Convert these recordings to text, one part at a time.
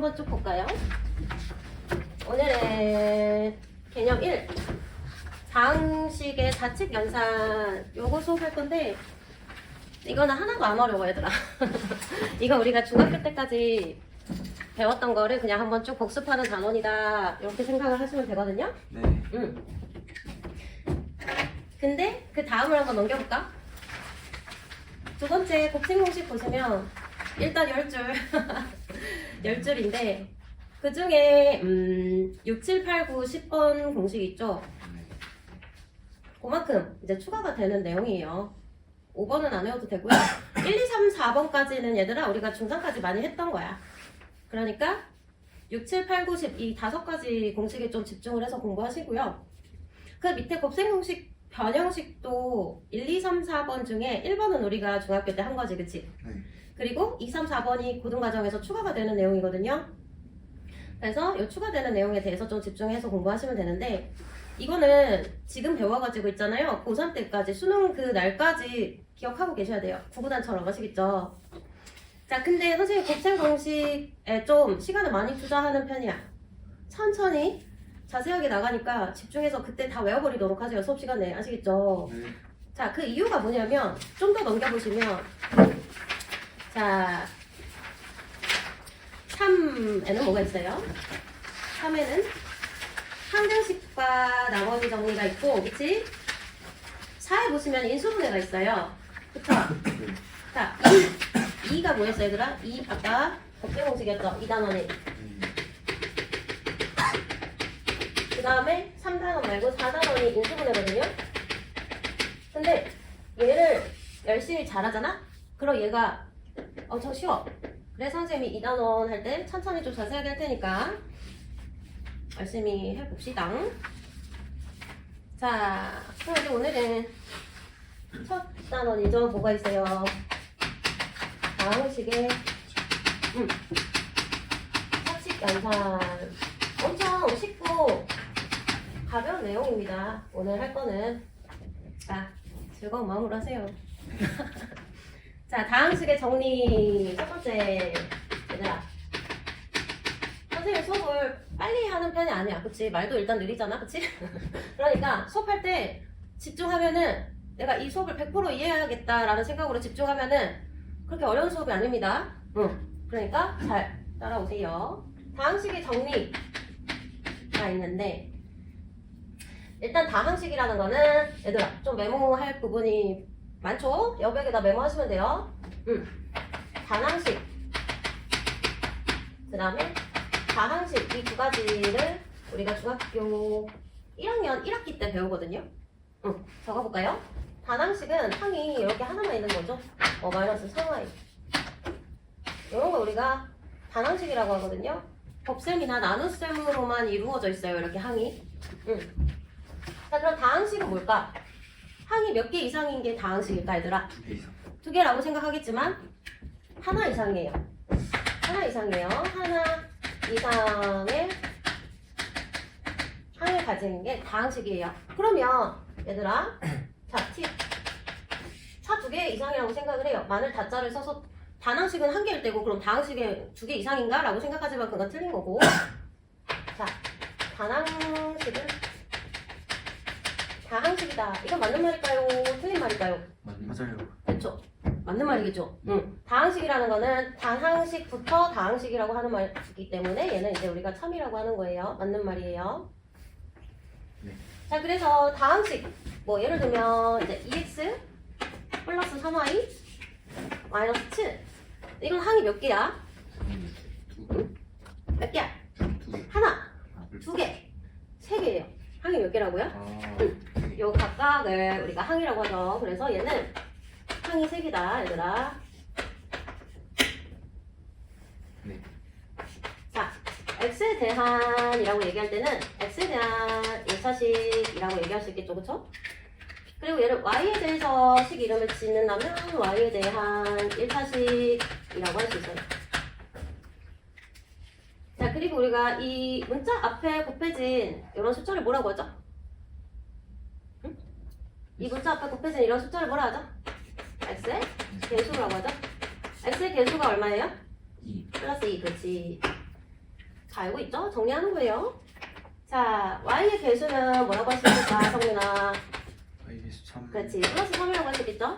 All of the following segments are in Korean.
한번 쭉 볼까요? 오늘은 개념 1 다항식의 좌측 연산 요거 수업할 건데 이거는 하나도 안 어려워 얘들아. 이거 우리가 중학교 때까지 배웠던 거를 그냥 한번 쭉 복습하는 단원이다 이렇게 생각을 하시면 되거든요. 네. 근데 그 다음을 한번 넘겨볼까? 두 번째 곱셈 공식 보시면 일단 10줄 10줄인데 그 중에 6, 7, 8, 9, 10번 공식이 있죠. 그만큼 이제 추가가 되는 내용이에요. 5번은 안 외워도 되고요. 1, 2, 3, 4번까지는 얘들아 우리가 중3까지 많이 했던 거야. 그러니까 6, 7, 8, 9, 10 이 5가지 공식에 좀 집중을 해서 공부하시고요. 그 밑에 곱셈 공식 변형식도 1, 2, 3, 4번 중에 1번은 우리가 중학교 때 한 거지, 그치? 네. 그리고 2, 3, 4번이 고등과정에서 추가가 되는 내용이거든요. 그래서 이 추가되는 내용에 대해서 좀 집중해서 공부하시면 되는데 이거는 지금 배워가지고 있잖아요. 고3 때까지 수능 그 날까지 기억하고 계셔야 돼요. 구구단처럼 아시겠죠? 자, 근데 선생님 곱셈 공식에 좀 시간을 많이 투자하는 편이야. 천천히 자세하게 나가니까 집중해서 그때 다 외워버리도록 하세요. 수업 시간에. 아시겠죠? 네. 자, 그 이유가 뭐냐면 좀 더 넘겨보시면 자 3에는 뭐가 있어요? 3에는 항등식과 나머지 정리가 있고, 그치? 4에 보시면 인수분해가 있어요. 그쵸? 자, 2가 뭐였어요, 얘들아? 2 아까 곱셈 공식이었죠? 2단원이. 그 다음에 3단원 말고 4단원이 인수분해거든요? 근데 얘를 열심히 잘하잖아? 그럼 얘가 엄청 쉬워. 그래서 선생님이 2단원 할 때 천천히 좀 자세하게 할 테니까 열심히 해봅시다. 자, 그럼 이제 오늘은 첫 단원이죠. 뭐가 있어요? 다항식의 차칙 연산. 엄청 쉽고 가벼운 내용입니다. 오늘 할 거는. 자, 즐거운 마음으로 하세요. 자, 다항식의 정리 첫 번째. 얘들아, 선생님 수업을 빨리 하는 편이 아니야. 그치? 말도 일단 느리잖아. 그치? 그러니까 수업할 때 집중하면은 내가 이 수업을 100% 이해해야겠다라는 생각으로 집중하면은 그렇게 어려운 수업이 아닙니다. 그러니까 잘 따라오세요. 다항식의 정리가 있는데 일단 다항식이라는 거는 얘들아 좀 메모할 부분이 많죠? 여백에다 메모하시면 돼요. 단항식, 그 다음에 다항식 이 두 가지를 우리가 중학교 1학년 1학기 때 배우거든요. 적어볼까요? 단항식은 항이 이렇게 하나만 있는 거죠. 마이너스 3y. 이런 거 우리가 단항식이라고 하거든요. 곱셈이나 나눗셈으로만 이루어져 있어요. 이렇게 항이. 자, 그럼 다항식은 뭘까? 항이 몇 개 이상인 게 다항식일까, 얘들아? 2개 이상. 2개라고 생각하겠지만 하나 이상이에요. 하나 이상이에요. 하나 이상의 항을 가지는 게 다항식이에요. 그러면 얘들아, 자, 팁. 차 2개 이상이라고 생각을 해요. 마늘 다자를 써서 단항식은 1개일 때고 그럼 다항식에 2개 이상인가? 라고 생각하지만 그건 틀린 거고. 자, 단항식은 다항식이다. 이건 맞는 말일까요? 틀린 말일까요? 맞아요. 그렇죠. 맞는 말이겠죠. 다항식이라는 거는 단항식부터 다항식이라고 하는 말이기 때문에 얘는 이제 우리가 참이라고 하는 거예요. 맞는 말이에요. 네. 자, 그래서 다항식 뭐 예를 들면 이제 2x 플러스 3y 마이너스 7. 이건 항이 몇 개야? 몇 개야? 2개. 하나, 2개, 3개예요. 항이 몇 개라고요? 요 각각을 우리가 항이라고 하죠. 그래서 얘는 항이 3개다, 얘들아. 네. 자, x에 대한이라고 얘기할 때는 x에 대한 1차식이라고 얘기할 수 있겠죠, 그쵸? 그리고 얘를 y에 대해서 식 이름을 짓는다면 y에 대한 1차식이라고 할 수 있어요. 자, 그리고 우리가 이 문자 앞에 곱해진 이런 숫자를 뭐라고 하죠? 이 문자 앞에 곱해진 이런 숫자를 뭐라 하죠? x의 개수라고 하죠? x의 개수가 얼마예요? 2. 플러스 2, 그렇지. 자, 알고 있죠? 정리하는 거예요. 자, y의 개수는 뭐라고 할 수 있을까, 성민아? y에서 3. 그렇지, 플러스 3이라고 할 수 있겠죠?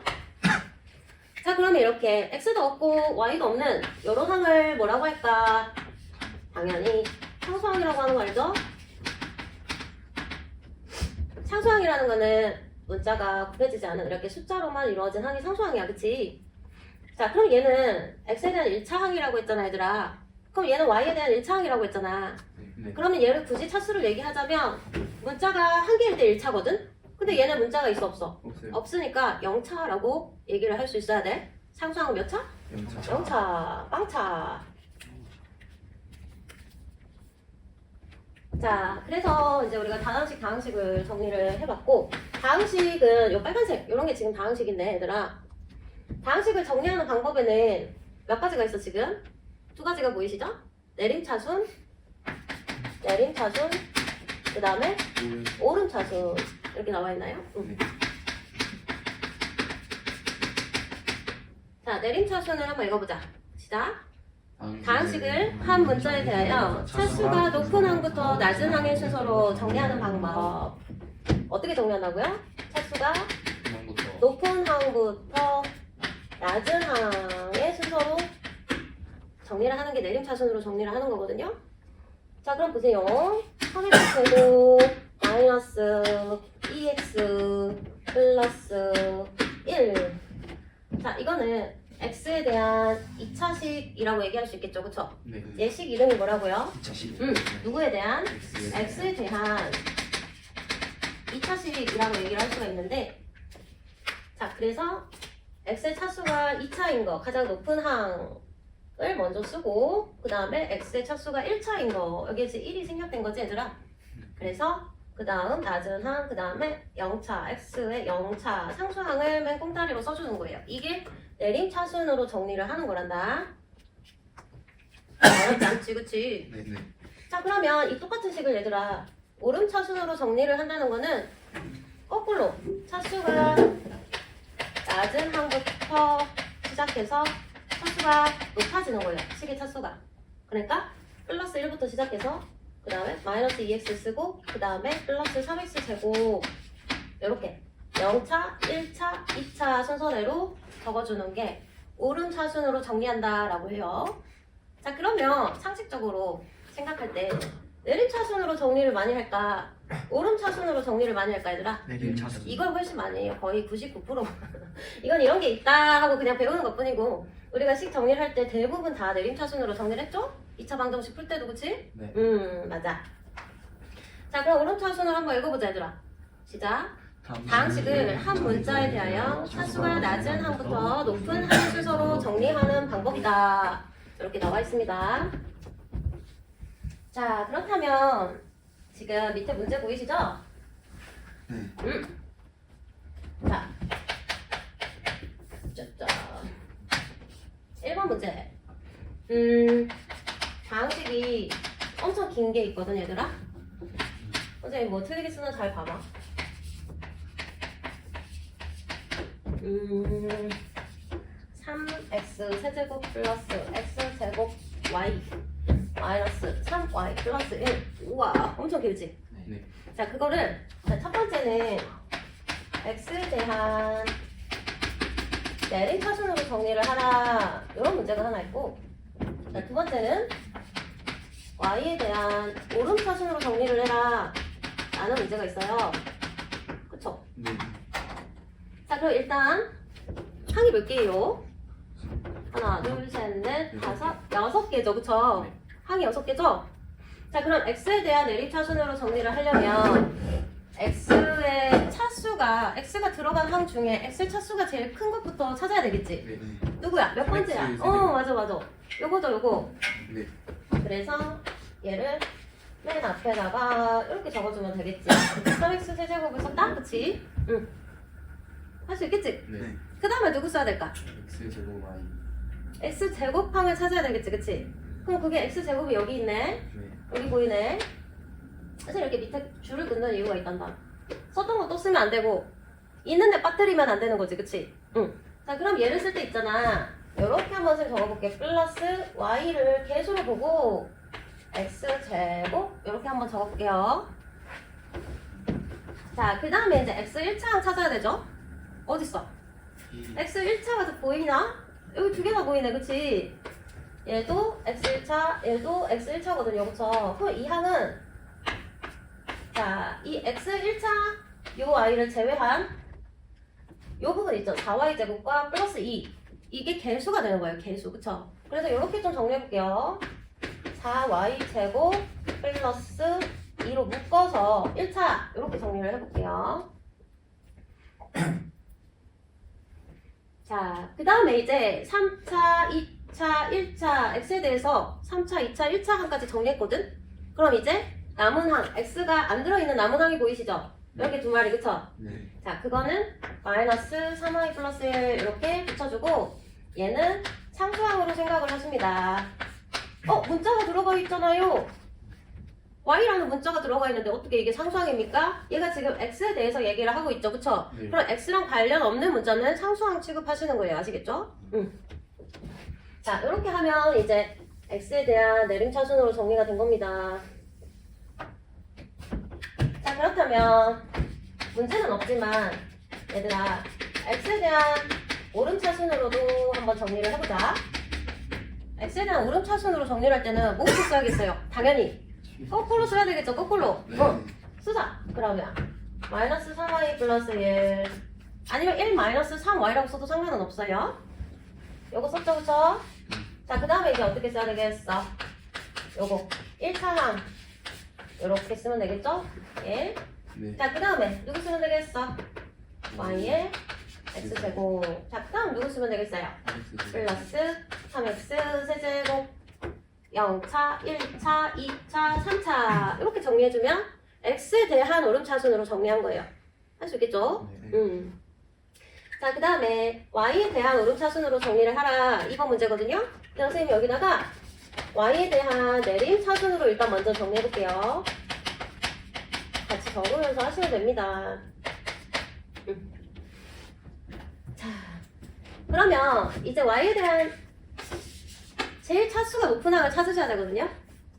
자, 그러면 이렇게 x도 없고 y도 없는 이런 항을 뭐라고 할까? 당연히 상수항이라고 하는 거 알죠? 상수항이라는 거는 문자가 굽혀지지 않은 이렇게 숫자로만 이루어진 항이 상수항이야, 그치? 자, 그럼 얘는 x에 대한 1차 항이라고 했잖아, 얘들아. 그럼 얘는 y에 대한 1차 항이라고 했잖아. 네. 그러면 얘를 굳이 차수를 얘기하자면 문자가 한 개일 때 1차거든? 근데 얘는 문자가 있어, 없어? 없어요. 없으니까 0차라고 얘기를 할 수 있어야 돼. 상수항은 몇 차? 0차. 0차, 빵차. 자, 그래서 이제 우리가 다항식을 정리를 해봤고, 다항식은 요 빨간색, 요런 게 지금 다항식인데, 얘들아. 다항식을 정리하는 방법에는 몇 가지가 있어, 지금? 두 가지가 보이시죠? 내림차순, 그 다음에 오름차순. 이렇게 나와 있나요? 네. 자, 내림차순을 한번 읽어보자. 시작. 네. 다항식을 한 문자에 대하여 차수가 높은 항부터 낮은 항의 순서로 정리하는 방법. 어떻게 정리한다고요? 차수가 그냥부터. 높은 항부터 낮은 항의 순서로 정리를 하는 게 내림차순으로 정리를 하는 거거든요. 자, 그럼 보세요. 3x 제곱 마이너스 2x 플러스 1. 자, 이거는 x에 대한 2차식이라고 얘기할 수 있겠죠, 그쵸? 네. 얘식 이름이 뭐라고요? 2차식. 누구에 대한? X에 x에 대한 2차식이라고 얘기를 할 수가 있는데, 자, 그래서 x의 차수가 2차인 거, 가장 높은 항을 먼저 쓰고, 그 다음에 x의 차수가 1차인 거, 여기에 이제 1이 생략된 거지, 얘들아? 그래서 그 다음 낮은 항, 그 다음에 0차, x의 0차 상수항을 맨 꽁다리로 써주는 거예요. 이게 내림차순으로 정리를 하는 거란다. 어렵지 않지, 그치? 네. 네. 자, 그러면 이 똑같은 식을 얘들아 오름차순으로 정리를 한다는 거는 거꾸로 차수가 낮은 항부터 시작해서 차수가 높아지는 거예요. 식의 차수가. 그러니까 플러스 1부터 시작해서 그 다음에 마이너스 2x 쓰고 그 다음에 플러스 3x 제곱 이렇게 0차, 1차, 2차 순서대로 적어주는 게 오름차순으로 정리한다라고 해요. 자, 그러면 상식적으로 생각할 때 내림차순으로 정리를 많이 할까? 오름차순으로 정리를 많이 할까, 얘들아? 내림차순. 이걸 훨씬 많이 해요. 거의 99%. 이건 이런 게 있다 하고 그냥 배우는 것 뿐이고 우리가 식 정리를 할 때 대부분 다 내림차순으로 정리를 했죠? 2차 방정식 풀 때도 그치? 네. 맞아. 자, 그럼 오름차순을 한번 읽어보자, 얘들아. 시작. 다항식을 한 문자에 대하여 차수가 낮은 항부터 높은 항의 순서로 정리하는 방법이다. 이렇게 나와 있습니다. 자, 그렇다면 지금 밑에 문제 보이시죠? 네. 자, 짜짜. 1번 문제. 다항식이 엄청 긴 게 있거든, 얘들아. 선생님 뭐 틀리게 쓰나 잘 봐봐. 3x 세제곱 플러스 x제곱 y 마이너스 3y 플러스 1. 우와, 엄청 길지? 네. 자, 그거를 자, 첫 번째는 x에 대한 내림차순으로 정리를 하라, 이런 문제가 하나 있고, 자, 두 번째는 y에 대한 오름차순으로 정리를 해라 라는 문제가 있어요. 그쵸? 네. 자, 그럼 일단 항이 몇 개예요? 하나, 둘, 셋, 넷, 다섯, 6개죠, 그쵸? 네. 항이 6개죠? 자, 그럼 x에 대한 내림차순으로 정리를 하려면 x의 차수가, x가 들어간 항 중에 x 차수가 제일 큰 것부터 찾아야 되겠지? 네. 누구야? 몇 번째야? x 맞아. 요거죠, 요거. 네. 그래서 얘를 맨 앞에다가 이렇게 적어주면 되겠지. 3x 세제곱을 썼다? 그치? 응. 할 수 있겠지? 네. 그 다음에 누구 써야 될까? x 제곱 y. x 제곱항을 찾아야 되겠지, 그치? 그럼 그게 x 제곱이 여기 있네. 네. 여기 보이네. 그래서 이렇게 밑에 줄을 긋는 이유가 있단다. 썼던 거 또 쓰면 안 되고 있는데 빠뜨리면 안 되는 거지, 그치? 응. 자, 그럼 얘를 쓸 때 있잖아. 이렇게 한번 적어볼게. 플러스 y를 개수로 보고 x제곱 이렇게 한번 적어볼게요. 자, 그 다음에 이제 x 1차항 찾아야 되죠? 어딨어? x 1차가 보이나? 여기 두 개가 보이네, 그치? 얘도 x 1차, 얘도 x 1차거든요, 그쵸? 그럼 이 항은 자, 이 x 1차 요 y를 제외한 요 부분 있죠? 4y 제곱과 플러스 2 이게 개수가 되는 거예요, 개수, 그쵸? 그래서 이렇게 좀 정리해볼게요. 4y 제곱 플러스 2로 묶어서 1차 이렇게 정리를 해볼게요. 자, 그 다음에 이제 3차, 2차, 1차 x에 대해서 3차, 2차, 1차 항까지 정리했거든? 그럼 이제 남은 항, x가 안 들어있는 남은 항이 보이시죠? 이렇게 두 마리, 그쵸? 네. 자, 그거는 마이너스 3y 플러스 1 이렇게 붙여주고 얘는 상수항으로 생각을 하십니다. 문자가 들어가 있잖아요. y라는 문자가 들어가 있는데 어떻게 이게 상수항입니까? 얘가 지금 x에 대해서 얘기를 하고 있죠, 그쵸? 네. 그럼 x랑 관련 없는 문자는 상수항 취급하시는 거예요, 아시겠죠? 자, 이렇게 하면 이제 x에 대한 내림차순으로 정리가 된 겁니다. 자, 그렇다면 문제는 없지만 얘들아 x에 대한 오름차순으로도 한번 정리를 해보자. x에 대한 오름차순으로 정리를 할 때는 뭐부터 써야겠어요? 당연히 거꾸로 써야 되겠죠, 거꾸로. 네. 쓰자. 그러면 마이너스 3y 플러스 1 아니면 1 마이너스 3y라고 써도 상관은 없어요. 요거 썼죠, 그쵸? 자, 그 다음에 이제 어떻게 써야 되겠어? 요거 1차항 요렇게 쓰면 되겠죠? 1. 네. 자, 그 다음에 누구 쓰면 되겠어? y의 x제곱. 자, 그 다음 누구 쓰면 되겠어요? 플러스 3x 세제곱 0차, 1차, 2차, 3차 이렇게 정리해주면 x에 대한 오름차순으로 정리한 거예요. 할 수 있겠죠? 네. 자, 그 다음에 y에 대한 오름차순으로 정리를 하라. 이번 문제거든요. 그럼 선생님 여기다가 y에 대한 내림차순으로 일단 먼저 정리해볼게요. 같이 적으면서 하시면 됩니다. 자, 그러면 이제 y에 대한 제일 차수가 높은 항을 찾으셔야 되거든요.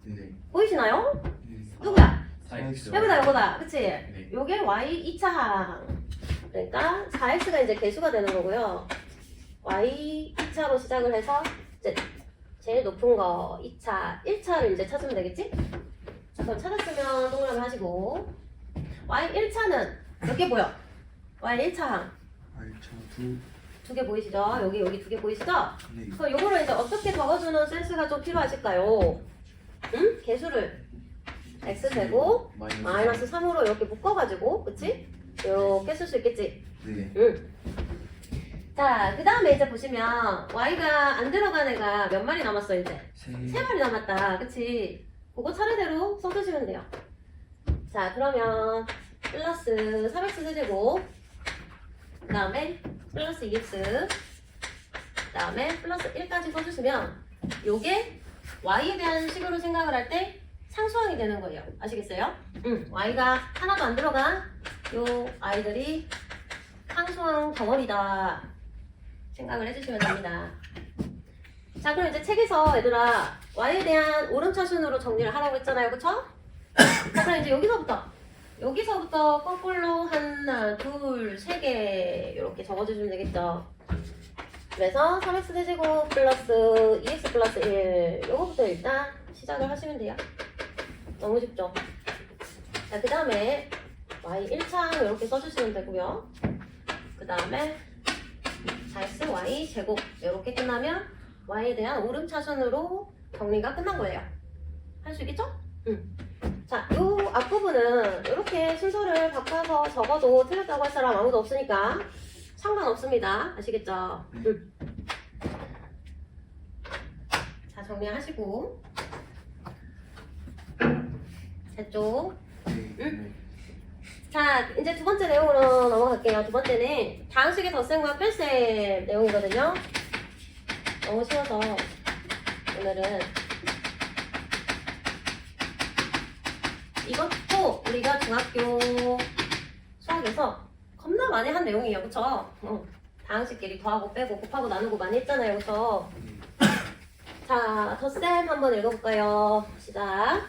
네. 보이시나요? 네. 누구야? 4x. 여기다, 요거다. 그치? 네. 요게 y 2차 항. 그러니까 4x가 이제 개수가 되는 거고요. y 2차로 시작을 해서 이제 제일 높은 거 2차, 1차를 이제 찾으면 되겠지? 그럼 찾았으면 동그라미 하시고 y 1차는 몇 개 보여? y 1차 항. 알차 두 개 보이시죠? 여기 두 개 보이시죠? 네. 그럼 요거를 이제 어떻게 적어주는 센스가 좀 필요하실까요? 응? 개수를 x제곱 마이너스 3으로 이렇게 묶어가지고, 그치? 이렇게 쓸 수 있겠지? 네. 응. 자, 그 다음에 이제 보시면 y가 안 들어간 애가 몇 마리 남았어, 이제? 세 마리 남았다, 그치? 그거 차례대로 써주시면 돼요. 자, 그러면 플러스 3x 세제곱 그 다음에 플러스 2x 그 다음에 플러스 1까지 써주시면 요게 y에 대한 식으로 생각을 할 때 상수항이 되는 거예요. 아시겠어요? y가 하나도 안 들어간 요 아이들이 상수항 덩어리다 생각을 해주시면 됩니다. 자, 그럼 이제 책에서 얘들아 y에 대한 오름차순으로 정리를 하라고 했잖아요, 그쵸? 자, 그럼 이제 여기서부터 거꾸로 하나, 둘, 세 개 이렇게 적어주시면 되겠죠. 그래서 3x 세제곱 플러스 2x 플러스 1 요거부터 일단 시작을 하시면 돼요. 너무 쉽죠? 자, 그 다음에 y 1창 이렇게 써주시면 되고요. 그 다음에 4x y 제곱 이렇게 끝나면 y에 대한 오름차순으로 정리가 끝난 거예요. 할 수 있겠죠? 자, 요 앞부분은 이렇게 순서를 바꿔서 적어도 틀렸다고 할 사람 아무도 없으니까 상관없습니다. 아시겠죠? 자, 정리하시고 이쪽. 네. 자, 이제 두 번째 내용으로 넘어갈게요. 두 번째는 다항식의 덧셈과 뺄셈 내용이거든요. 너무 쉬워서 오늘은 이것도 우리가 중학교 수학에서 겁나 많이 한 내용이에요, 그쵸? 다항식끼리 더하고 빼고 곱하고 나누고 많이 했잖아요, 그쵸? 자, 자, 덧셈 한번 읽어볼까요? 시작.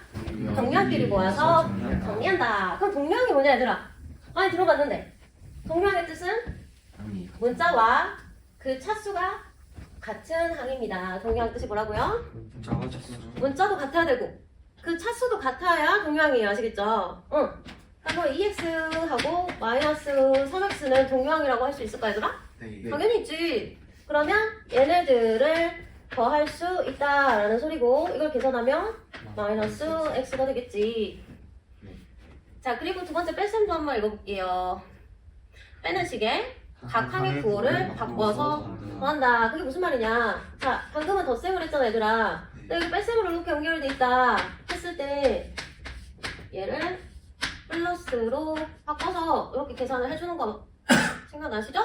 동량끼리 모아서 정리한다. 그럼 동량이 뭐냐 얘들아? 많이 들어봤는데 동량의 뜻은 문자와 그 차수가 같은 항입니다. 동량 뜻이 뭐라고요? 자가 찼어. 문자도 같아야 되고 그 차수도 같아야 동량이에요. 아시겠죠? 응. 그럼 EX하고 마이너스 3X는 동량이라고 할 수 있을까 얘들아? 네. 당연히 있지. 그러면 얘네들을 더할 수 있다라는 소리고 이걸 계산하면 마이너스 X가 되겠지. 자, 그리고 두 번째 뺄셈도 한번 읽어볼게요. 빼는 식에 각 항의 구호를 바꿔서 더한다. 그게 무슨 말이냐? 자, 방금은 덧셈을 했잖아 얘들아. 근데 여기 뺄셈으로 이렇게 연결돼 있다 했을 때 얘를 플러스로 바꿔서 이렇게 계산을 해주는 거 생각나시죠?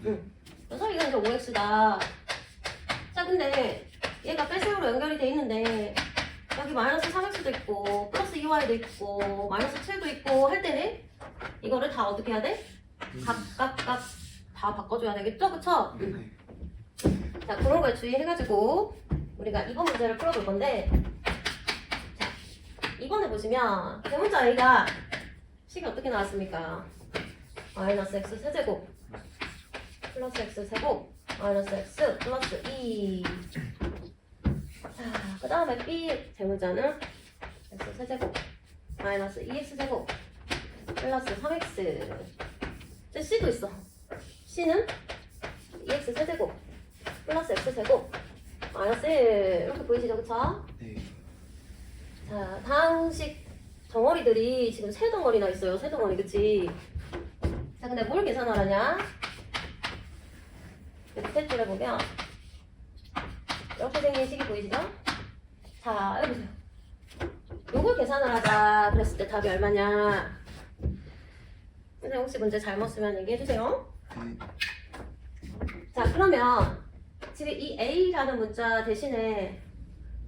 응. 그래서 이건 이제 5x다. 자, 근데 얘가 뺄셈으로 연결이 돼 있는데 여기 마이너스 3x도 있고 플러스 2y도 있고 마이너스 7도 있고 할 때는 이거를 다 어떻게 해야 돼? 각각 다 바꿔줘야 되겠죠? 그쵸? 네. 자, 그런 걸 주의해가지고 우리가 이번 문제를 풀어볼 건데 자, 이번에 보시면 대문자 A가 식이 어떻게 나왔습니까? 마이너스 x 세제곱 플러스 x 세곱 마이너스 x 플러스 2. 자, 그 다음에 B 대문자는 x 세제곱 마이너스 2x 세곱 플러스 3x. 저 C도 있어. C는 2x 세제곱 플러스 x 세곱 마이너스 1 이렇게 보이시죠? 그쵸? 네. 자, 다항식 덩어리들이 지금 세 덩어리나 있어요. 세 덩어리, 그치? 자, 근데 뭘 계산하라냐? 밑에 줄에 보면 이렇게 생긴 식이 보이시죠? 자, 여기 보세요. 요걸 계산을 하자 그랬을 때 답이 얼마냐? 선생님 혹시 문제 잘못 쓰면 얘기해주세요. 네. 자, 그러면 지금 이 A라는 문자 대신에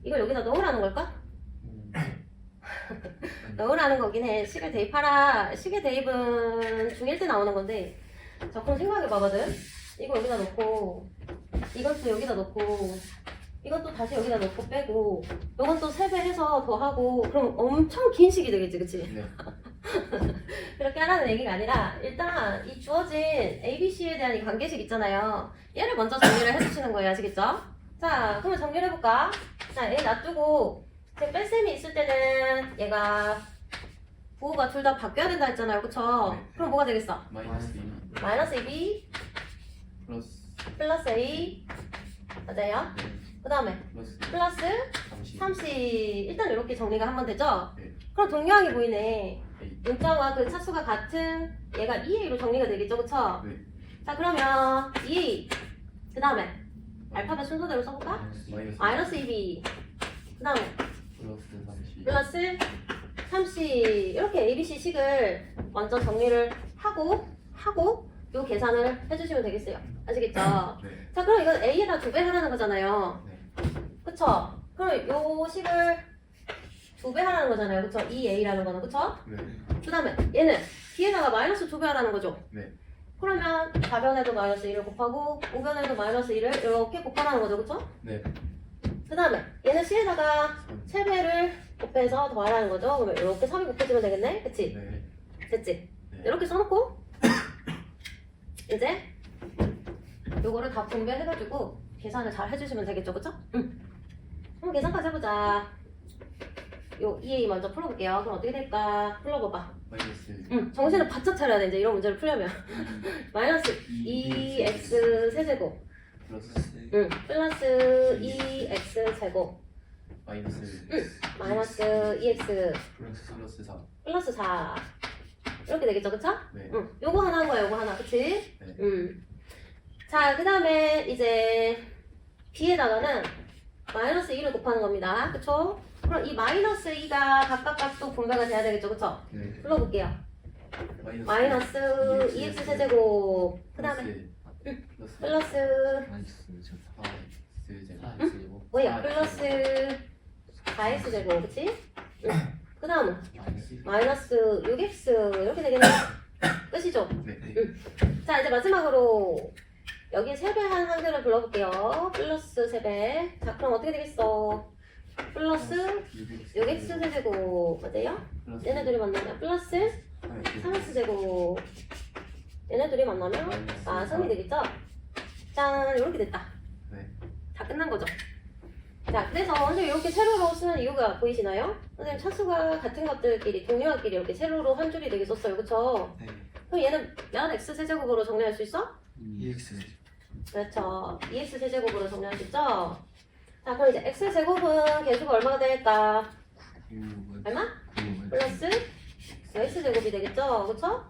이걸 여기다 넣으라는 걸까? 넣으라는 거긴 해. 식을 대입하라. 식의 대입은 중1 때 나오는 건데 자, 그럼 생각해봐거든. 이거 여기다 넣고 이것도 여기다 넣고 이것도 다시 여기다 넣고 빼고 이건 또 3배 해서 더하고 그럼 엄청 긴 식이 되겠지, 그치? 네. 그렇게 하라는 얘기가 아니라 일단 이 주어진 ABC에 대한 이 관계식 있잖아요. 얘를 먼저 정리를 해주시는 거예요. 아시겠죠? 자, 그러면 정리를 해볼까? 자, 얘 놔두고 제 뺄셈이 있을 때는 얘가 부호가 둘 다 바뀌어야 된다 했잖아요. 그쵸? 네. 그럼 뭐가 되겠어? 마이너스 2 마이너스 2b 플러스 플러스 a 맞아요? 네, 그 다음에 플러스 플러스 30 30 일단 이렇게 정리가 한번 되죠? 네. 그럼 동량이 보이네. A 문자와 그 차수가 같은 얘가 2a로 정리가 되겠죠? 그쵸? 네. 자, 그러면 2a 그 다음에 알파벳 순서대로 써볼까? 마이너스 2b 그 다음에 플러스 30 플러스 30 이렇게 ABC 식을 먼저 정리를 하고 요 계산을 해주시면 되겠어요. 아시겠죠? 네. 자, 그럼 이건 A에다 2배 하라는 거잖아요. 네. 그쵸? 그럼 요 식을 2배 하라는 거잖아요. 그쵸? 2A라는 거는. 그쵸? 네. 그 다음에 얘는 B에다가 마이너스 2배 하라는 거죠? 네. 그러면 4변에도 마이너스 1을 곱하고 5변에도 마이너스 1을 이렇게 곱하라는 거죠. 그쵸? 네. 그 다음에 얘는 C에다가 3배를 곱해서 더하라는 거죠. 그러면 이렇게 3이 곱해지면 되겠네? 그치? 네. 됐지? 네. 이렇게 써놓고 이제 요거를 다 분배해가지고 계산을 잘 해주시면 되겠죠, 그쵸? 응. 그럼 계산까지 해보자. 요 EA 먼저 풀어볼게요. 그럼 어떻게 될까? 풀어봐봐. 마이너스 응. 정신을 바짝 차려야 돼, 이제 이런 문제를 풀려면. 마이너스 2x 세제곱. 플러스 응. 플러스 2x 제곱. 마이너스 마이너스 2x 플러스 4 플러스 4. 이렇게 되겠죠, 그쵸? 네. 응. 요거 하나 한 거야, 요거 하나. 그치? 네. 자, 그 다음에 이제 B에다가는 마이너스 2를 곱하는 겁니다. 그쵸? 그럼 이 마이너스 2가 각각 또 분배가 돼야 되겠죠, 그쵸? 네. 불러볼게요. 마이너스 2x 세제곱. 그 다음에 플러스 마이너스 제곱 뭐야? 플러스 4x 제곱, 그치? 그 다음은 마이너스 6x 이렇게 되겠네. 끝이죠? 네. 자, 이제 마지막으로 여기 세배한 항들을 불러볼게요. 플러스 세배. 자, 그럼 어떻게 되겠어? 플러스 6x 세제곱 맞아요? 얘네들이 만나면 플러스 3x 제곱. 얘네들이 만나면 3이 되겠죠? 짠, 이렇게 됐다. 네. 다 끝난 거죠. 자, 그래서 선생님 이렇게 세로로 쓰는 이유가 보이시나요? 선생님 차수가 같은 것들끼리 동료와끼리 이렇게 세로로 한 줄이 되게 썼어요, 그쵸? 네. 그럼 얘는 몇 x 세제곱으로 정리할 수 있어? EX. 그렇죠. 2x 세제곱으로 정리할 수 있죠? 자, 그럼 이제 x 제곱은 계수가 얼마가 될까? 얼마? 플러스 x 제곱이 되겠죠? 그쵸?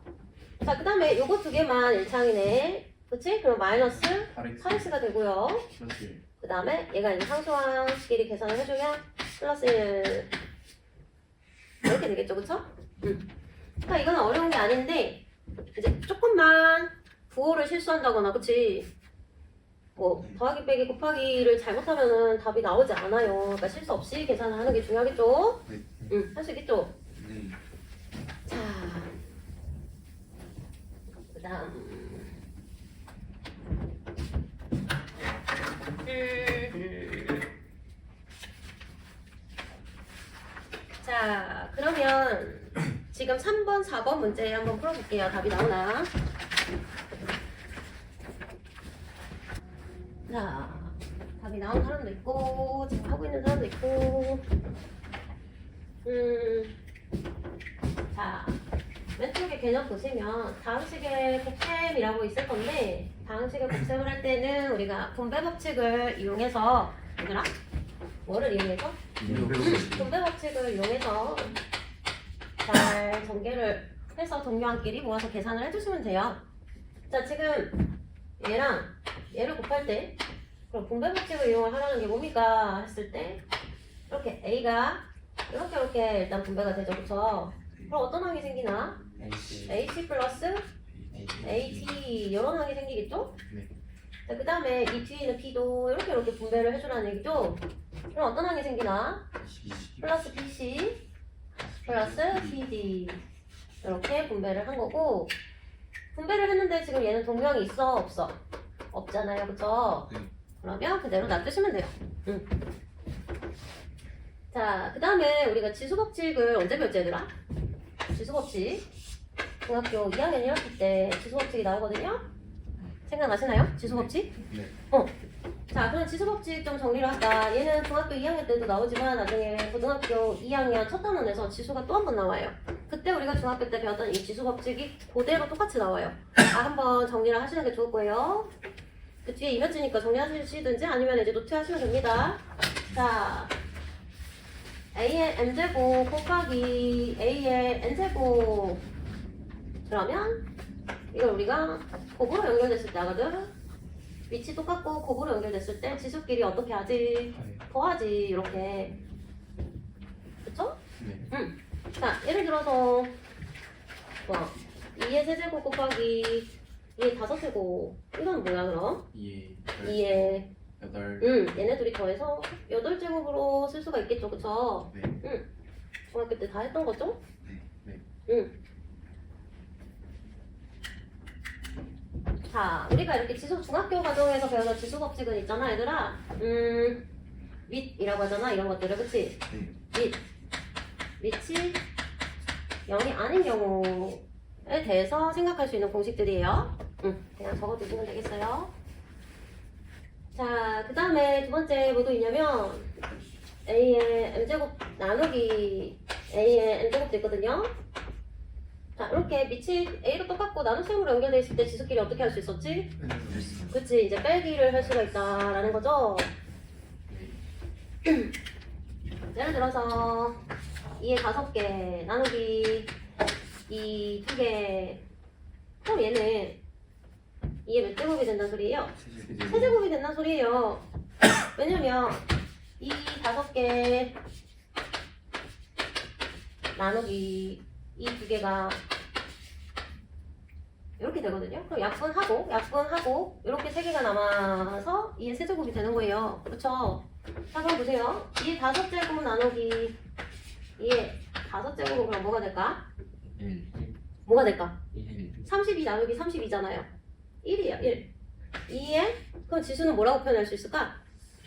자, 그 다음에 요거 두 개만 1창이네. 그치? 그럼 마이너스 8x가 되고요. 그 다음에 얘가 이제 상수항끼리 계산을 해주면 플러스 1 이렇게 되겠죠, 그쵸? 그러니까 이건 어려운 게 아닌데 이제 조금만 부호를 실수한다거나, 그치? 뭐 더하기 빼기 곱하기를 잘못하면은 답이 나오지 않아요. 그러니까 실수 없이 계산을 하는 게 중요하겠죠? 네. 할 수 있겠죠? 네. 자, 그 다음 자, 그러면 지금 3번, 4번 문제 한번 풀어볼게요. 답이 나오나? 자, 답이 나온 사람도 있고 지금 하고 있는 사람도 있고 자, 왼쪽에 개념 보시면 다음식의 곱셈이라고 있을 건데 다음식의 곱셈을 할 때는 우리가 분배 법칙을 이용해서 얘들아? 뭐를 이용해서? 분배 법칙을 이용해서 잘 전개를 해서 동료한끼리 모아서 계산을 해주시면 돼요. 자, 지금 얘랑 얘를 곱할 때 그럼 분배 법칙을 이용을 하라는 게 뭡니까? 했을 때 이렇게 A가 이렇게 일단 분배가 되죠, 그쵸? 그럼 어떤 항이 생기나? H 플러스 AT 이런 항이 생기겠죠? 네. 자, 그 다음에 이 뒤에 있는 P도 이렇게 분배를 해주라는 얘기죠? 그럼 어떤 항이 생기나? 플러스 BC 플러스 PD 이렇게 분배를 한 거고 분배를 했는데 지금 얘는 동명이 있어? 없어? 없잖아요, 그쵸? 네. 그러면 그대로 놔두시면 돼요. 자, 그 다음에 우리가 지수법칙을 언제 배웠지, 얘들아? 지수법칙 중학교 2학년 1학기 때 지수법칙이 나오거든요? 생각나시나요? 지수법칙? 네. 자, 그럼 지수법칙 좀 정리를 할까? 얘는 중학교 2학년 때도 나오지만 나중에 고등학교 2학년 첫 단원에서 지수가 또 한 번 나와요. 그때 우리가 중학교 때 배웠던 이 지수법칙이 그대로 똑같이 나와요. 한번 정리를 하시는 게 좋을 거예요. 그 뒤에 이면지니까 정리하시든지 아니면 이제 노트 하시면 됩니다. 자, A의 M제곱 곱하기 A의 N제곱 그러면 이걸 우리가 곱으로 연결됐을 때 하거든. 위치 똑같고 곱으로 연결됐을 때 지수끼리 어떻게 하지? 더하지 이렇게. 그쵸? 네. 자, 예를 들어서 2의 세제곱 곱하기 2의 5제곱 이건 뭐야 그럼? 2의 8. 얘네 둘이 더해서 8제곱으로 쓸 수가 있겠죠, 그쵸? 네. 중학교 때 다 했던 거죠? 네. 자, 우리가 이렇게 중학교 과정에서 배우는 지수 법칙은 있잖아, 얘들아. 밑이라고 하잖아, 이런 것들을, 그치? 네. 밑이 0이 아닌 경우에 대해서 생각할 수 있는 공식들이에요. 그냥 적어두시면 되겠어요. 자, 그 다음에 두 번째 뭐도 있냐면 A의 M제곱 나누기 A의 N제곱도 있거든요. 자, 이렇게 밑이 A로 똑같고 나눗셈으로 연결되어 있을 때 지수끼리 어떻게 할 수 있었지? 그치, 이제 빼기를 할 수가 있다라는 거죠. 예를 들어서 2의 5개 나누기 2 2개 그럼 얘는 2의 몇 제곱이 된다는 소리예요? 세제곱이 된다는 소리예요. 왜냐면 이 5개 나누기 이 2개가 이렇게 되거든요. 그럼 약분하고 이렇게 3개가 남아서 2의 세제곱이 되는 거예요. 그렇죠? 자, 그럼 보세요. 2의 5제곱 나누기 2의 5제곱은 그럼 뭐가 될까? 1. 뭐가 될까? 1. 32 나누기 32잖아요. 1이에요, 1. 2에 그럼 지수는 뭐라고 표현할 수 있을까?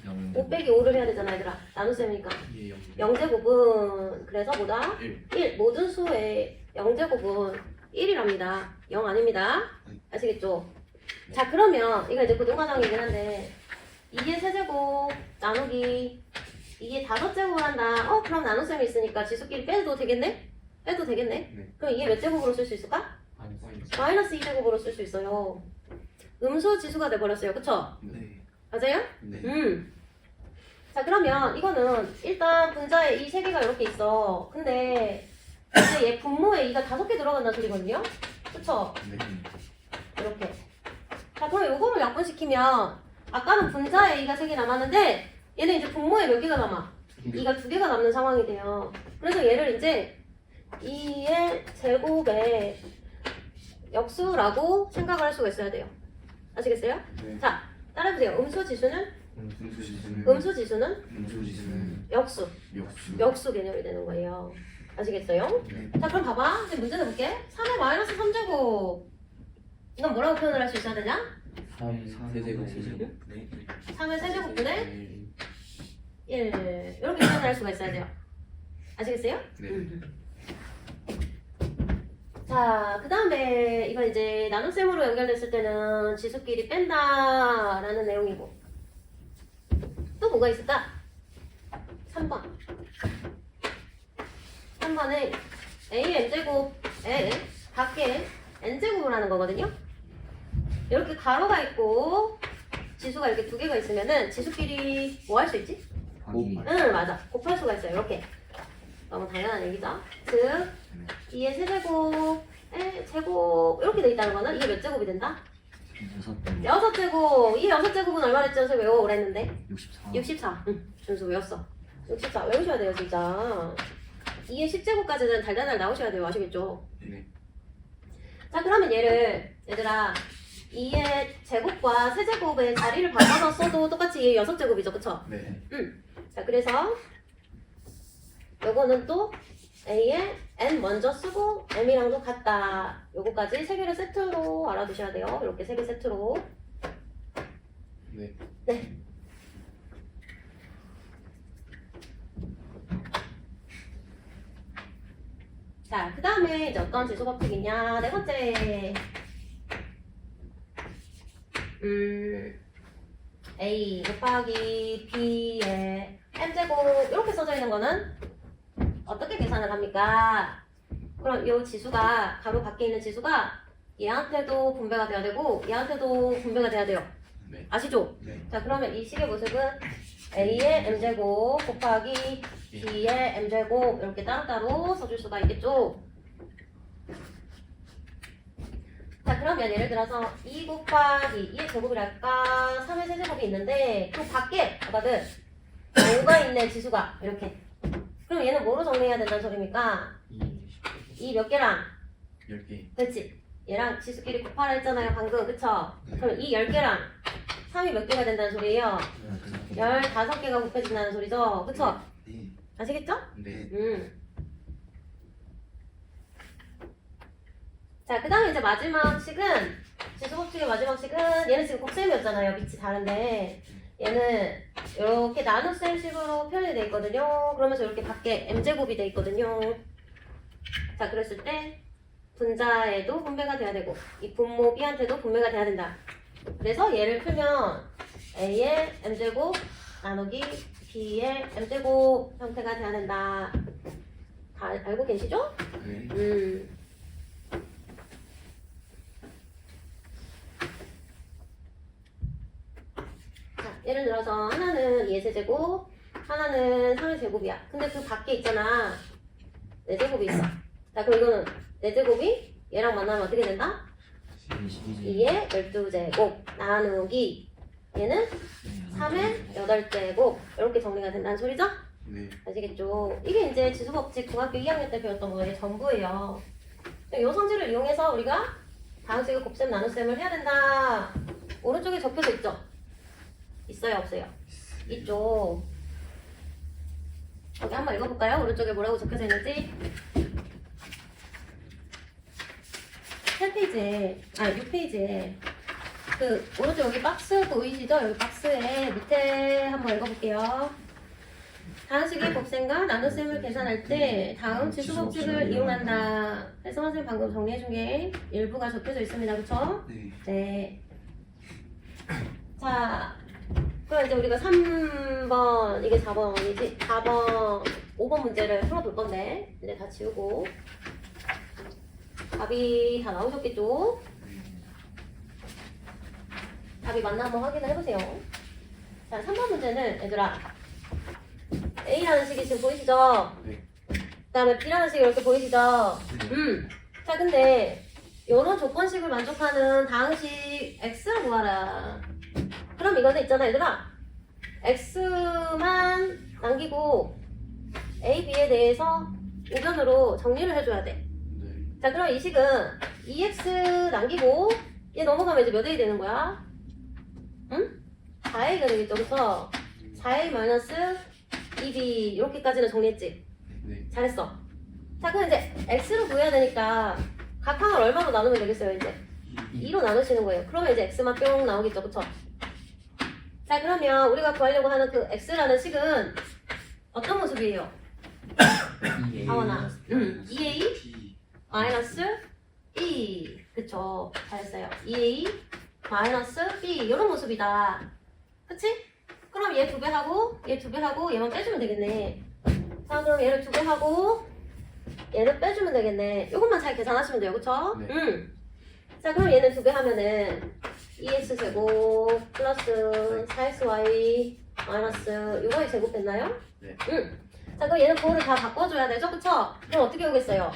0 5 빼기 5를 해야 되잖아 얘들아. 나눗셈이니까 2에 0제곱은 그래서 뭐다? 1 1 모든 수의 0제곱은 1이랍니다. 0 아닙니다. 아시겠죠? 자 그러면 이거 이제 고등과정이긴 한데 2의 세제곱 나누기 2의 5제곱을 한다. 그럼 나눗셈이 있으니까 지수끼리 빼도 되겠네? 빼도 되겠네? 네. 그럼 이게 몇 제곱으로 쓸 수 있을까? 마이너스 2제곱으로 쓸 수 있어요. 음수 지수가 돼버렸어요. 그쵸? 네. 맞아요? 네. 자 그러면 이거는 일단 분자에 이 세 개가 이렇게 있어. 근데 이제 얘 분모에 이가 5개 들어간다는 소리거든요. 그쵸? 네. 이렇게. 자 그럼 요거를 약분시키면 아까는 분자에 이가 3개 남았는데 얘는 이제 분모에 몇 개가 남아? 이가 2개가 남는 상황이 돼요. 그래서 얘를 이제 2의 제곱의 역수라고 생각을 할 수가 있어야 돼요. 아시겠어요? 네. 자 따라해보세요. 음수 지수는? 음수지수는 음수 지수는? 음수지수는 역수. 역수. 역수 개념이 되는 거예요. 아시겠어요? 네. 자 그럼 봐봐. 이제 문제 내볼게. 3의 마이너스 3제곱 이건 뭐라고 표현을 할 수 있어야 되냐? 3세제곱 네. 3의 세제곱분의 1 이렇게 표현을 할 수가 있어야 돼요. 아시겠어요? 네. 자, 그 다음에 이건 이제 나눗셈으로 연결됐을 때는 지수끼리 뺀다라는 내용이고 또 뭐가 있을까? 3번 3번에 a n제곱에 밖에 n제곱을 하는 거거든요. 이렇게 가로가 있고 지수가 이렇게 2개가 있으면은 지수끼리 뭐 할 수 있지? 응, 맞아. 곱할 수가 있어요. 이렇게. 너무 당연한 얘기죠. 즉 2의 세제곱의 제곱 이렇게 돼 있다는 거는 이게 몇 제곱이 된다? 6제곱. 이 6제곱은 얼마 됐죠? 선생님 외워오라 했는데 64. 응, 준수 외웠어. 64 외우셔야 돼요 진짜. 2의 10제곱까지는 달달달 나오셔야 돼요. 아시겠죠? 네. 자 그러면 얘를 얘들아 2의 제곱과 세제곱의 자리를 바꿔서 써도 똑같이 얘 6제곱이죠. 그쵸? 네. 자 그래서 요거는 또 A에 N 먼저 쓰고 M이랑도 같다. 요거까지 세 개를 세트로 알아두셔야 돼요. 이렇게 세 개 세트로. 네. 네. 자, 그 다음에 이제 어떤 지수 법칙이냐. 네 번째. A 곱하기 B의 M제곱 이렇게 써져 있는 거는 어떻게 계산을 합니까? 그럼 이 지수가 가로 밖에 있는 지수가 얘한테도 분배가 돼야 되고 얘한테도 분배가 돼야 돼요. 네. 아시죠? 네. 자 그러면 이 식의 모습은 A의 M제곱 곱하기 B의 M제곱 이렇게 따로따로 써줄 수가 있겠죠? 자 그러면 예를 들어서 2 곱하기 2의 제곱이랄까 3의 세제곱이 있는데 그 밖에 아까들 5가 있는 지수가 이렇게 그럼 얘는 뭐로 정리해야 된다는 소리입니까? 2 몇 개랑 10개. 그렇지 얘랑 지수끼리 곱하라 했잖아요 방금 그쵸? 네. 그럼 이 10개랑 3이 몇 개가 된다는 소리예요? 15개가 곱해진다는 소리죠? 그쵸? 네. 아시겠죠? 네. 자, 그 다음에 이제 마지막 식은, 지수법칙의 마지막 식은, 얘는 지금 곱셈이었잖아요. 밑이 다른데. 얘는 이렇게 나눗셈 식으로 표현이 돼 있거든요. 그러면서 이렇게 밖에 m제곱이 돼 있거든요. 자, 그랬을 때, 분자에도 분배가 돼야 되고, 이 분모 b한테도 분배가 돼야 된다. 그래서 얘를 풀면, a의 m제곱 나누기 b의 m제곱 형태가 돼야 된다. 다 알고 계시죠? 네. 자, 예를 들어서 하나는 2의 세제곱, 하나는 3의 제곱이야. 근데 그 밖에 있잖아. 4제곱이 있어. 자, 그럼 이거는 4제곱이 얘랑 만나면 어떻게 된다? 2의 12제곱 나누기 얘는 3의 8제곱 이렇게 정리가 된다는 소리죠? 네. 아시겠죠? 이게 이제 지수법칙 중학교 2학년 때 배웠던 거의 전부예요. 이 성질을 이용해서 우리가 다항식의 곱셈 나눗셈을 해야 된다. 오른쪽에 적혀져 있죠? 있어요, 없어요? 있죠. 여기 한번 읽어볼까요? 오른쪽에 뭐라고 적혀져 있는지. 8페이지에, 6페이지에 그 그 오른쪽 여기 박스 보이시죠? 여기 박스에 밑에 한번 읽어볼게요. 다항식의 곱셈과 나눗셈을 계산할 때 다음 지수법칙을 이용한다. 그래서 선생님 방금 정리해준 게 일부가 적혀져 있습니다. 그쵸? 네. 네. 자, 그럼 이제 우리가 3번, 이게 4번이지? 4번, 5번 문제를 풀어볼 건데, 이제 다 지우고. 답이 다 나오셨겠죠? 답이 맞나 한번 확인을 해보세요. 자, 3번 문제는, 얘들아, A라는 식이 지금 보이시죠? 네. 그 다음에 B라는 식이 이렇게 보이시죠? 네. 자, 근데, 이런 조건식을 만족하는 다항식 X를 구하라. 그럼 이거는 있잖아, 얘들아. X만 남기고 A, B에 대해서 우변으로 정리를 해줘야 돼. 네. 자, 그럼 이 식은 2X 남기고 얘 넘어가면 이제 몇 A 되는 거야? 응? 4A가 되겠죠, 그쵸? 4A 마이너스 2B 이렇게까지는 정리했지? 네. 잘했어. 자, 그럼 이제 X를 구해야 되니까 각 항을 얼마로 나누면 되겠어요, 이제? 2로 나누시는 거예요. 그러면 이제 X만 뿅 나오겠죠, 그쵸? 자, 그러면 우리가 구하려고 하는 그 X라는 식은 어떤 모습이에요? 하원아. 2A B. 마이너스 B. 그쵸. 잘했어요. 2A 마이너스 B. 이런 모습이다. 그치? 그럼 얘 2배 하고, 얘 2배 하고, 얘만 빼주면 되겠네. 자, 그럼 얘를 2배 하고, 얘를 빼주면 되겠네. 이것만 잘 계산하시면 돼요. 그쵸? 네. 자, 그럼 얘는 2배 하면은 2x제곱 플러스 4xy 마이너스 이거의 제곱 됐나요? 네. 자, 그럼 얘는 그거를 다 바꿔줘야 되죠? 그쵸? 그럼 어떻게 오겠어요?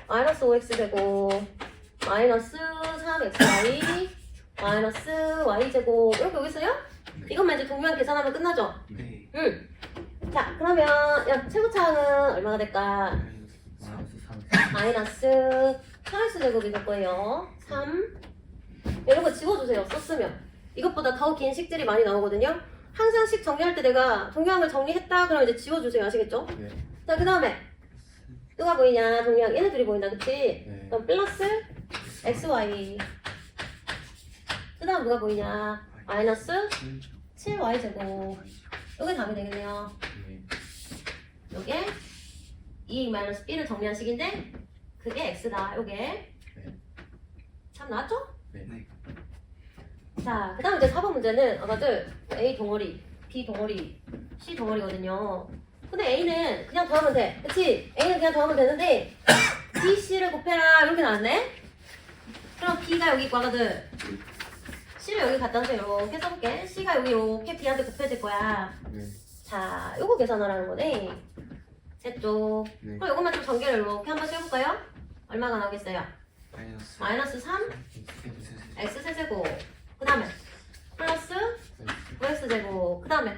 마이너스 5x제곱 마이너스 3xy 마이너스 y제곱 이렇게 오겠어요? 네. 이것만 이제 동면 계산하면 끝나죠? 네. 자, 그러면 야, 최고차항은 얼마가 될까? 마이너스 3x제곱이 될 거예요. 3 이런 거 지워주세요. 썼으면. 이것보다 더 긴 식들이 많이 나오거든요. 항상 식 정리할 때 내가 동양을 정리했다 그러면 이제 지워주세요. 아시겠죠? 네. 자, 그 다음에 누가 보이냐? 동양 얘네들이 보인다. 그치? 네. 그럼 플러스 xy 그 다음 누가 보이냐? 마이너스 7y제곱 요게 답이 되겠네요. 네. 요게 2-b를 정리한 식인데 그게 x다. 요게 네. 참 나왔죠? 네. 자, 그 다음 이제 4번 문제는 아까들 A 덩어리, B 덩어리, C 덩어리거든요. 근데 A는 그냥 더하면 돼. 그치? A는 그냥 더하면 되는데 B, C를 곱해라 이렇게 나왔네? 그럼 B가 여기 있고 아까들 C를 여기 갖다 놔서 이렇게 써볼게. C가 여기 이렇게 B한테 곱해질 거야. 네. 자, 요거 계산하라는 거네. 됐죠? 네. 그럼 요것만 좀 전개를 이렇게 한번 해볼까요? 얼마가 나오겠어요? 마이너스. 마이너스 3 x 세제곱 그 다음에 플러스 9x제곱 그 다음에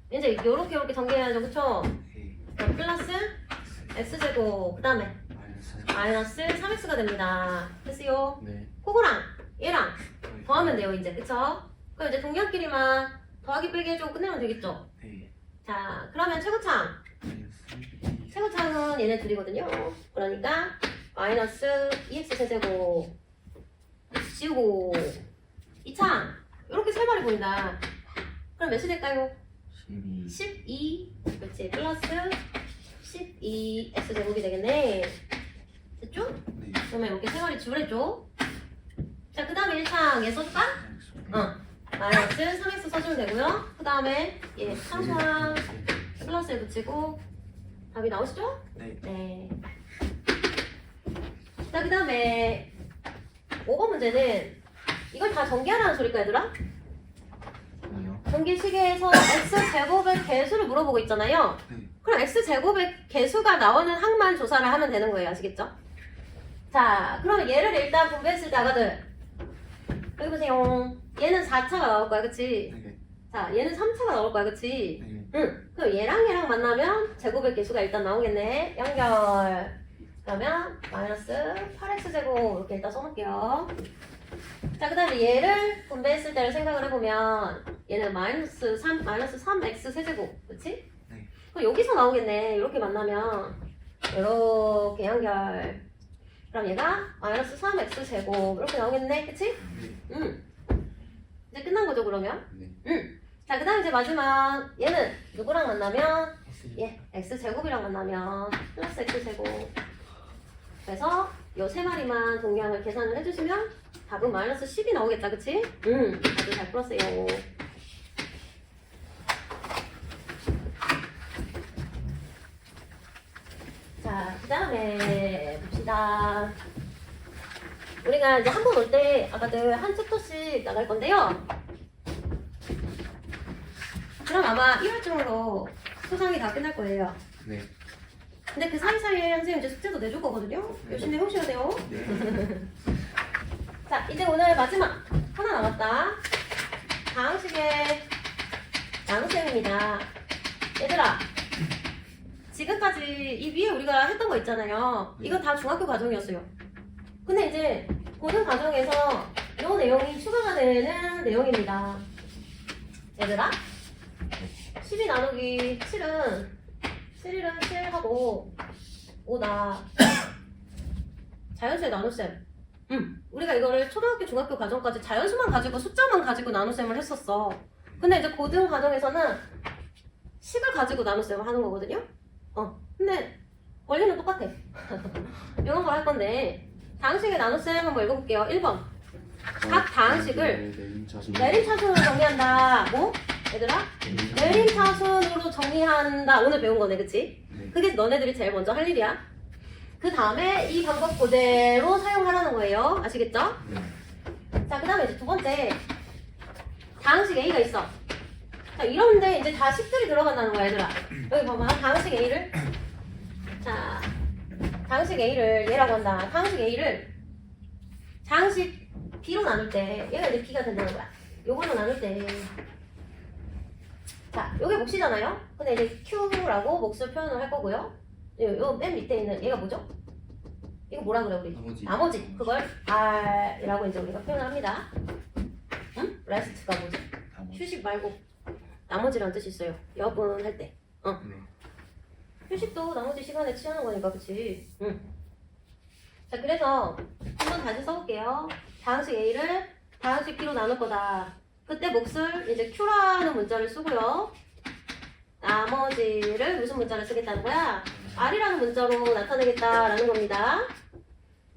이제 요렇게 전개해야죠. 그쵸? 그럼 플러스 x제곱 그 다음에 마이너스 3x가 됩니다. 됐어요? 네. 그거랑 얘랑 더하면 돼요 이제. 그쵸? 그럼 이제 동량끼리만 더하기 빼기 해주고 끝내면 되겠죠? 네. 자, 그러면 최고차항은 얘네 둘이거든요. 그러니까 마이너스 2x 세제곱 지우고 2창 이렇게 세 마리 보인다. 그럼 몇이 될까요? 12 그렇지 플러스 12 x제곱이 되겠네. 됐죠? 네. 그러면 이렇게 세 마리 지우랬죠? 자, 그 다음에 1창 얘 써줄까? 마이너스 3x 써주면 되고요. 그 다음에 얘 상수항 플러스에 붙이고 답이 나오시죠? 네. 네. 자, 그 다음에 5번 문제는 이걸 다 전개하라는 소리까 얘들아? 전개식에서 x제곱의 개수를 물어보고 있잖아요. 네. 그럼 x제곱의 개수가 나오는 항만 조사를 하면 되는 거예요. 아시겠죠? 자, 그러면 얘를 일단 분배했을 때 아가들 여기 보세요. 얘는 4차가 나올 거야. 그치? 네. 자, 얘는 3차가 나올 거야. 그치? 네. 응. 그럼 얘랑 만나면 제곱의 개수가 일단 나오겠네. 연결. 그러면 마이너스 8x제곱 이렇게 일단 써놓을게요. 자, 그 다음에 얘를 분배했을 때를 생각을 해보면 얘는 마이너스 3x 세제곱. 그치? 네. 그럼 여기서 나오겠네. 이렇게 만나면 이렇게 연결. 그럼 얘가 마이너스 3x 제곱 이렇게 나오겠네. 그치? 네. 응. 이제 끝난 거죠 그러면? 네. 자 그다음 이제 마지막 얘는 누구랑 만나면 예 x제곱이랑 만나면 플러스 x제곱. 그래서 요 세 마리만 동량을 계산을 해주시면 답은 마이너스 10이 나오겠다 그치? 아주 잘 풀었어요. 자 그 다음에 봅시다. 우리가 이제 한 번 올 때 아까들 한 챕터씩 나갈 건데요. 그럼 아마 1월쯤으로 소상이 다 끝날 거예요. 네. 근데 그 사이사이에 선생님 이제 숙제도 내줄 거거든요. 열심히 해오셔야 돼요. 네. 자, 이제 오늘 마지막 하나 남았다. 다항식의 나눗셈입니다. 얘들아, 지금까지 이 위에 우리가 했던 거 있잖아요. 이거 다 중학교 과정이었어요. 근데 이제 고등 과정에서 이 내용이 추가가 되는 내용입니다. 얘들아, 12 나누기 7은 7일은 7하고 5다. 자연수의 나눗셈. 우리가 이거를 초등학교, 중학교 과정까지 자연수만 가지고 숫자만 가지고 나눗셈을 했었어. 근데 이제 고등 과정에서는 식을 가지고 나눗셈을 하는 거거든요. 근데 원리는 똑같아. 이런 걸 할 건데 다항식의 나눗셈 한번 읽어볼게요. 1번. 각 다항식을 내림차순으로 정리한다. 뭐? 얘들아? 내림차순으로 정리한다. 오늘 배운 거네, 그치? 네. 그게 너네들이 제일 먼저 할 일이야. 그 다음에 이 방법 그대로 사용하라는 거예요. 아시겠죠? 네. 자, 그 다음에 이제 두 번째. 다항식 A가 있어. 자, 이런데 이제 다 식들이 들어간다는 거야, 얘들아. 여기 봐봐. 다항식 A를. 자, 다항식 A를 얘라고 한다. 다항식 A를 다항식 B로 나눌 때 얘가 이제 B가 된다는 거야. 요걸로 나눌 때. 자, 요게 몫이잖아요? 근데 이제 Q라고 몫을 표현을 할 거고요. 요 맨 밑에 있는 얘가 뭐죠? 이거 뭐라 그래, 우리? 나머지. 그걸 R이라고 이제 우리가 표현을 합니다. 응? rest가 뭐지? 휴식 말고 나머지라는 뜻이 있어요. 여분 할 때. 네. 휴식도 나머지 시간에 취하는 거니까, 그치? 응. 자, 그래서 한번 다시 써볼게요. 다항식 A를 다항식 B로 나눌 거다. 그때 몫을 이제 Q라는 문자를 쓰고요. 나머지를 무슨 문자를 쓰겠다는 거야? R이라는 문자로 나타내겠다라는 겁니다.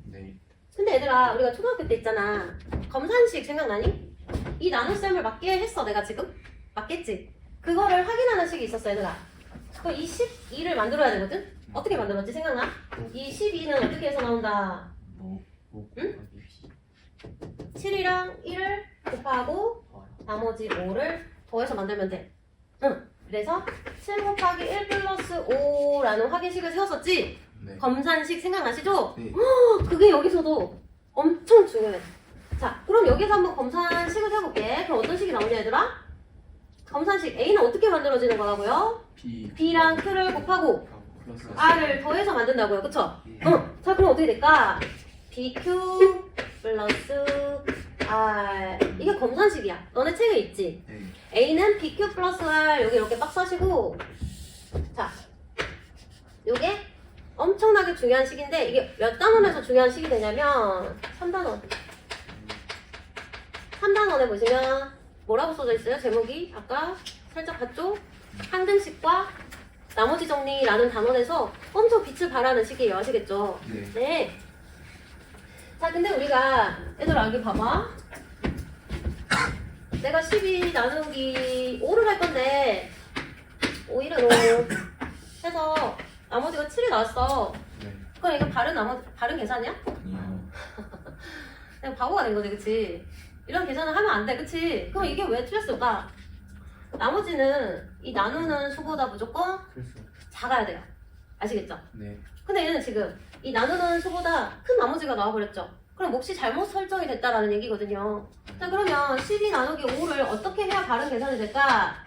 네. 근데 얘들아, 우리가 초등학교 때 있잖아. 검산식 생각나니? 이 나눗셈을 맞게 했어, 내가 지금? 맞겠지? 그거를 확인하는 식이 있었어, 얘들아. 그럼 이 12를 만들어야 되거든? 어떻게 만들었지? 생각나? 이 12는 어떻게 해서 나온다? 응? 7이랑 1을 곱하고 나머지 5를 더해서 만들면 돼. 응. 그래서 7 곱하기 1 플러스 5라는 확인식을 세웠었지? 네. 검산식 생각나시죠? 네. 그게 여기서도 엄청 중요해. 자, 그럼 여기서 한번 검산식을 세볼게. 그럼 어떤 식이 나오냐, 얘들아? 검산식 A는 어떻게 만들어지는 거라고요? B랑 Q를 곱하고 플러스 R을 더해서 만든다고요. 그쵸? 예. 자, 그럼 어떻게 될까? BQ 플러스 R. 이게 검산식이야. 너네 책에 있지? 네. A는 BQ 플러스 R. 여기 이렇게 딱 써시고. 자, 요게 엄청나게 중요한 식인데, 이게 몇 단원에서 중요한 식이 되냐면 3단원. 3단원에 보시면 뭐라고 써져 있어요? 제목이 아까 살짝 봤죠? 항등식과 나머지 정리라는 단원에서 엄청 빛을 발하는 식이에요. 아시겠죠? 네. 네. 자, 근데 우리가 얘들아 여기 봐봐. 내가 12 나누기 5를 할 건데 5, 1은 5 해서 나머지가 7이 나왔어. 네. 그럼 이거 바른 계산이야? 아니요. 그냥 바보가 된 거지, 그치? 이런 계산을 하면 안 돼, 그치? 그럼 이게 왜 틀렸을까? 나머지는 이 나누는 수보다 무조건 플러스. 작아야 돼요. 아시겠죠? 네. 근데 얘는 지금 이 나누는 수보다 큰 나머지가 나와버렸죠? 그럼 몫이 잘못 설정이 됐다라는 얘기거든요. 자, 그러면 12 나누기 5를 어떻게 해야 바른 계산이 될까?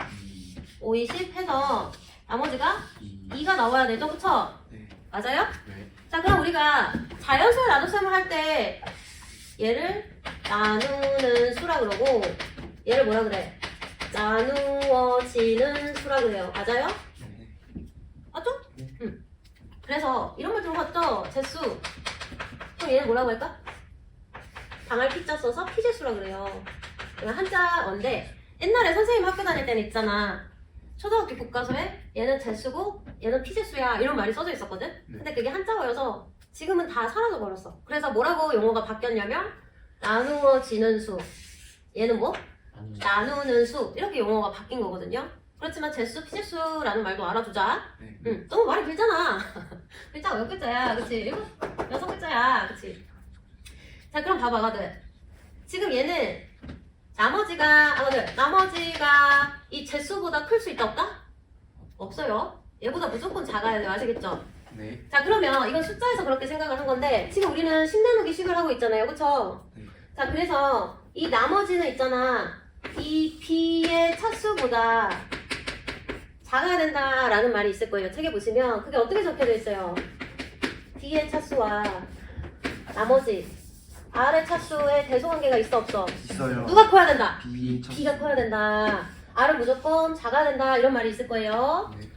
5, 20 해서 나머지가 2가 나와야 되죠, 그쵸? 네. 맞아요? 네. 자, 그럼 우리가 자연수의 나눗셈을 할 때 얘를 나누는 수라 그러고 얘를 뭐라 그래? 나누어지는 수라 그래요. 맞아요? 네. 맞죠? 네. 응. 그래서 이런 걸 들어봤죠? 재수. 그럼 얘는 뭐라고 할까? 방할 피자 써서 피재수라 그래요. 이건 한자어인데 옛날에 선생님 학교 다닐 때는 있잖아. 초등학교 교과서에 얘는 재수고 얘는 피재수야 이런 말이 써져 있었거든. 근데 그게 한자어여서 지금은 다 사라져 버렸어. 그래서 뭐라고 용어가 바뀌었냐면 나누어지는 수, 얘는 뭐? 나누는 수 이렇게 용어가 바뀐 거거든요. 그렇지만 재수, 피재수라는 말도 알아두자. 네. 너무 말이 길잖아. 글자가 몇 글자야, 그치? 6글자야, 그치? 자, 그럼 봐봐, 아가들. 지금 얘는 나머지가 이 재수보다 클 수 있다 없다? 없어요. 얘보다 무조건 작아야 돼요, 아시겠죠? 네. 자, 그러면 이건 숫자에서 그렇게 생각을 한 건데 지금 우리는 10 나누기 10을 하고 있잖아요, 그쵸? 네. 자, 그래서 이 나머지는 있잖아. 이 B의 차수보다 작아야 된다라는 말이 있을 거예요. 책에 보시면 그게 어떻게 적혀져 있어요? D의 차수와 나머지 R의 차수의 대소관계가 있어 없어? 있어요. 누가 커야 된다? B B가 커야 된다. R은 무조건 작아야 된다 이런 말이 있을 거예요. 네.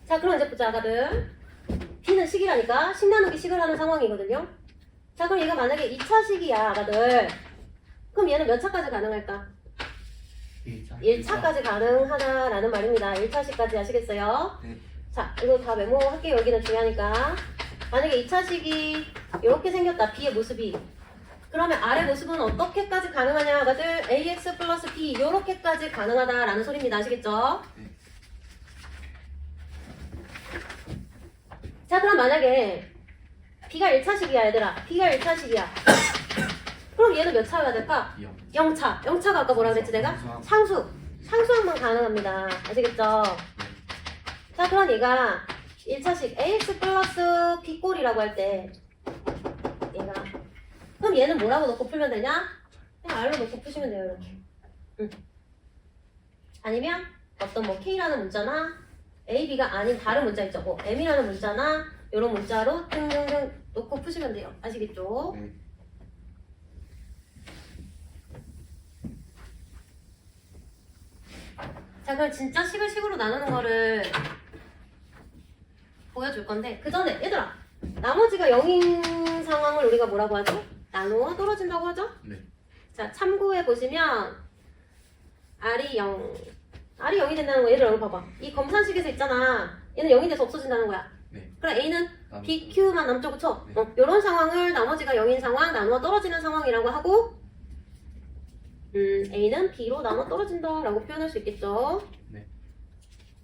자, 그럼 이제 보자, 아가들. B는 식이라니까 10 나누기 식을 하는 상황이거든요. 자, 그럼 얘가 만약에 2차식이야, 아가들. 그럼 얘는 몇 차까지 가능할까? 1차까지 가능하다라는 말입니다. 1차식까지 아시겠어요? 네. 자, 이거 다 메모할게요. 여기는 중요하니까. 만약에 2차식이 이렇게 생겼다. B의 모습이. 그러면 R의 모습은 어떻게까지 가능하냐? 아가들 AX 플러스 B 이렇게까지 가능하다라는 소리입니다. 아시겠죠? 네. 자, 그럼 만약에 B가 1차식이야, 얘들아. B가 1차식이야. 그럼 얘는 몇 차여야 될까? 0차. 0차가 아까 뭐라 그랬지 내가? 상수. 상수항만 가능합니다. 아시겠죠? 자, 그럼 얘가 1차식 AX 플러스 B꼴이라고 할 때 얘가 그럼 얘는 뭐라고 놓고 풀면 되냐? 그냥 R로 놓고 푸시면 돼요, 이렇게. 아니면 어떤 뭐 K라는 문자나 A, B가 아닌 다른 문자 있죠. 뭐 M이라는 문자나 이런 문자로 등등등 놓고 푸시면 돼요. 아시겠죠? 네. 자, 그럼 진짜 식을 식으로 나누는 거를 보여줄 건데 그 전에 얘들아 나머지가 0인 상황을 우리가 뭐라고 하죠? 나누어 떨어진다고 하죠? 네. 자, 참고해 보시면 R이 0 R이 0이 된다는 거 얘들아 이거 봐봐. 이 검산식에서 있잖아. 얘는 0이 돼서 없어진다는 거야. 네. 그럼 A는 다음 BQ만 남죠, 그쵸? 네. 이런 상황을 나머지가 0인 상황, 나누어 떨어지는 상황이라고 하고 A는 B로 나눠 떨어진다 라고 표현할 수 있겠죠. 네.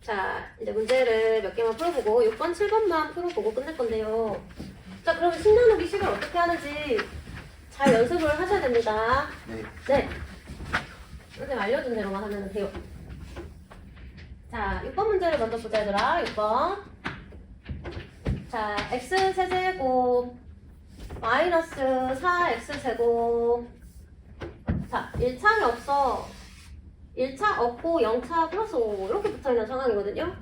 자, 이제 문제를 몇 개만 풀어보고 6번, 7번만 풀어보고 끝낼 건데요. 자, 그럼 10 나누기 10을 어떻게 하는지 잘 연습을 하셔야 됩니다. 네. 네. 선생님 알려준 대로만 하면 돼요. 자, 6번 문제를 먼저 보자, 얘들아. 6번. 자, x 세제곱 마이너스 4x 세곱. 자, 1차이 없어. 1차 없고 0차 플러스 5 이렇게 붙어있는 상황이거든요.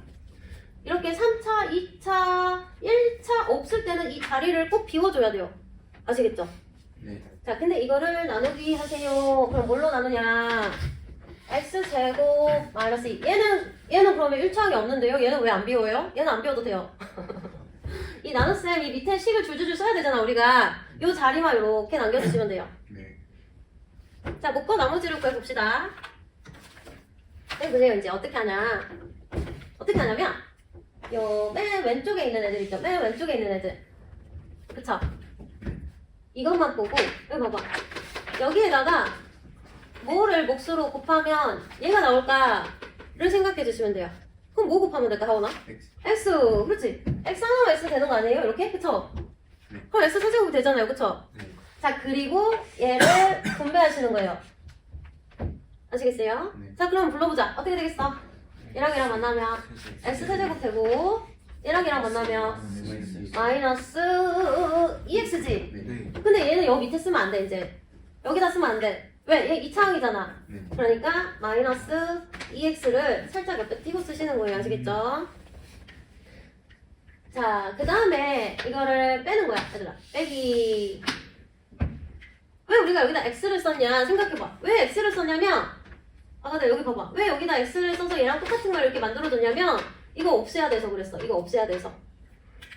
이렇게 3차, 2차, 1차 없을 때는 이 자리를 꼭 비워줘야 돼요. 아시겠죠? 네. 자, 근데 이거를 나누기 하세요. 그럼 뭘로 나누냐? x제곱 마이너스 2. 얘는 그러면 1차항이 없는데요? 얘는 왜 안 비워요? 얘는 안 비워도 돼요. 이 나눗셈, 이 밑에 식을 줄줄줄 써야 되잖아, 우리가. 요 자리만 이렇게 남겨주시면 돼요. 네. 자, 목과 나머지를 구해봅시다. 네, 보세요. 이제 어떻게 하냐. 어떻게 하냐면, 요, 맨 왼쪽에 있는 애들 있죠? 맨 왼쪽에 있는 애들. 그쵸? 이것만 보고, 여기 봐봐. 여기에다가, 뭐를 몫으로 곱하면 얘가 나올까를 생각해 주시면 돼요. 그럼 뭐 곱하면 될까, 하원아? X. X, 그렇지? X 하나면 X 되는 거 아니에요? 이렇게? 그쵸? 네. 그럼 X 세제곱이 되잖아요, 그쵸? 네. 자, 그리고 얘를 분배하시는 거예요. 아시겠어요? 네. 자, 그럼 불러보자. 어떻게 되겠어? 얘랑 얘랑 만나면 X 세제곱 되고 얘랑 얘랑 만나면 마이너스 2x지. 네. 근데 얘는 여기 밑에 쓰면 안 돼, 이제. 여기다 쓰면 안 돼. 왜? 얘 2차항이잖아. 네. 그러니까 마이너스 2x를 살짝 옆에 띄고 쓰시는 거예요. 아시겠죠? 자, 그 다음에 이거를 빼는 거야, 얘들아. 빼기. 왜 우리가 여기다 x를 썼냐 생각해봐. 왜 x를 썼냐면 아까 여기 봐봐. 왜 여기다 x를 써서 얘랑 똑같은 걸 이렇게 만들어줬냐면 이거 없애야 돼서 그랬어. 이거 없애야 돼서.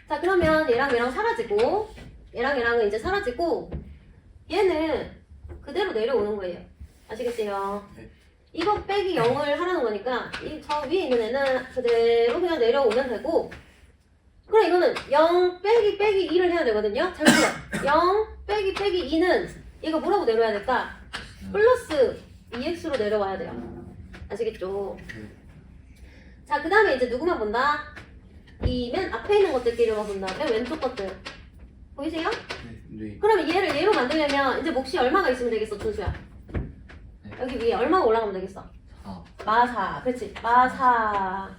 자, 그러면 얘랑 얘랑 사라지고 얘랑 얘랑은 이제 사라지고 얘는 그대로 내려오는 거예요. 아시겠어요? 네. 이거 빼기 0을 하라는 거니까 이 저 위에 있는 애는 그대로 그냥 내려오면 되고 그럼 이거는 0 빼기 2를 해야 되거든요. 잘 보세요. 0 빼기 2는 이거 뭐라고 내려야 될까? 플러스 2x로 내려와야 돼요. 아시겠죠? 자, 그 다음에 이제 누구만 본다? 이 맨 앞에 있는 것들끼리만 본다. 맨 왼쪽 것들. 보이세요? 네. 그러면 얘를 얘로 만들려면 이제 몫이 얼마가 있으면 되겠어, 준수야? 여기 위에 얼마가 올라가면 되겠어? 4. 마사. 그렇지. 마사.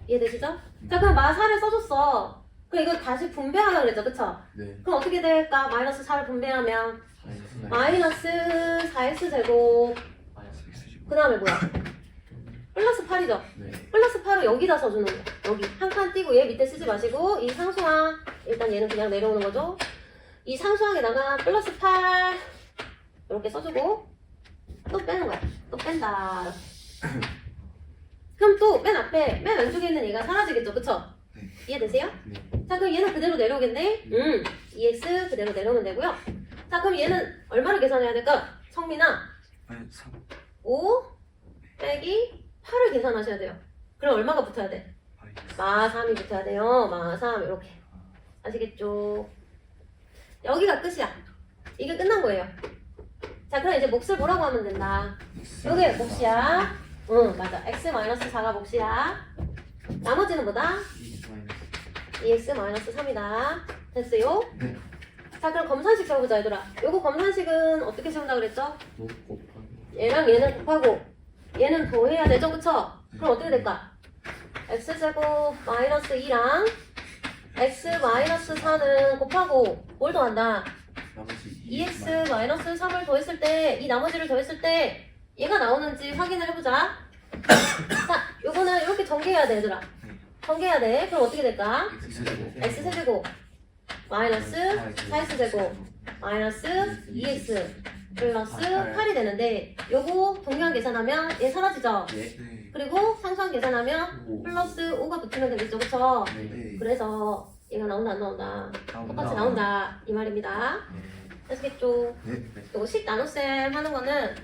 이해되시죠? 자, 그럼 마사를 써줬어. 그럼 이거 다시 분배하라고 그랬죠, 그쵸? 네. 그럼 어떻게 될까? 마이너스 4를 분배하면 네. 마이너스 4x제곱 그 다음에 뭐야? 플러스 8이죠? 네. 플러스 8을 여기다 써주는 거야. 여기 한 칸 띄고 얘 밑에 쓰지 마시고 이 상수항 일단 얘는 그냥 내려오는 거죠. 이 상수항에다가 플러스 8 이렇게 써주고 또 빼는 거야. 또 뺀다. 그럼 또 맨 앞에 맨 왼쪽에 있는 얘가 사라지겠죠, 그쵸? 네. 이해되세요? 네. 자, 그럼 얘는 그대로 내려오겠네. 2x 그대로 내려오면 되고요. 자, 그럼 얘는 얼마를 계산해야 될까? 성민아, 5 빼기 8을 계산하셔야 돼요. 그럼 얼마가 붙어야 돼? 마 3이 붙어야 돼요. 마 3 이렇게. 아시겠죠? 여기가 끝이야. 이게 끝난 거예요. 자, 그럼 이제 몫을 뭐라고 하면 된다. 요게 몫이야. 응, 맞아. x-4가 몫이야. 나머지는 뭐다? 2x-3이다. 됐어요? 네. 자, 그럼 검산식 세워보자, 얘들아. 요거 검산식은 어떻게 세운다 그랬죠? 곱하기 얘랑 얘는 곱하고 얘는 더해야 되죠, 그쵸? 그럼 어떻게 될까? x제곱 마이너스 2랑 x 마이너스 4는 곱하고 뭘 더한다? 나머지 2x 마이너스 3을 더했을 때 이 나머지를 더했을 때 얘가 나오는지 확인을 해보자. 자, 요거는 이렇게 전개해야 돼, 얘들아. 전개해야 돼. 그럼 어떻게 될까? x세제곱 마이너스 4x제곱 마이너스 2x 플러스 8이 되는데 요거 동량 계산하면 얘 사라지죠? 네. 그리고 상수항 계산하면 플러스 5가 붙으면 되겠죠, 그쵸? 네. 그래서 얘가 나온다 안 나온다? 똑같이 나온다 이 말입니다. 아시겠죠? 네. 요거 식 나눗셈 하는 거는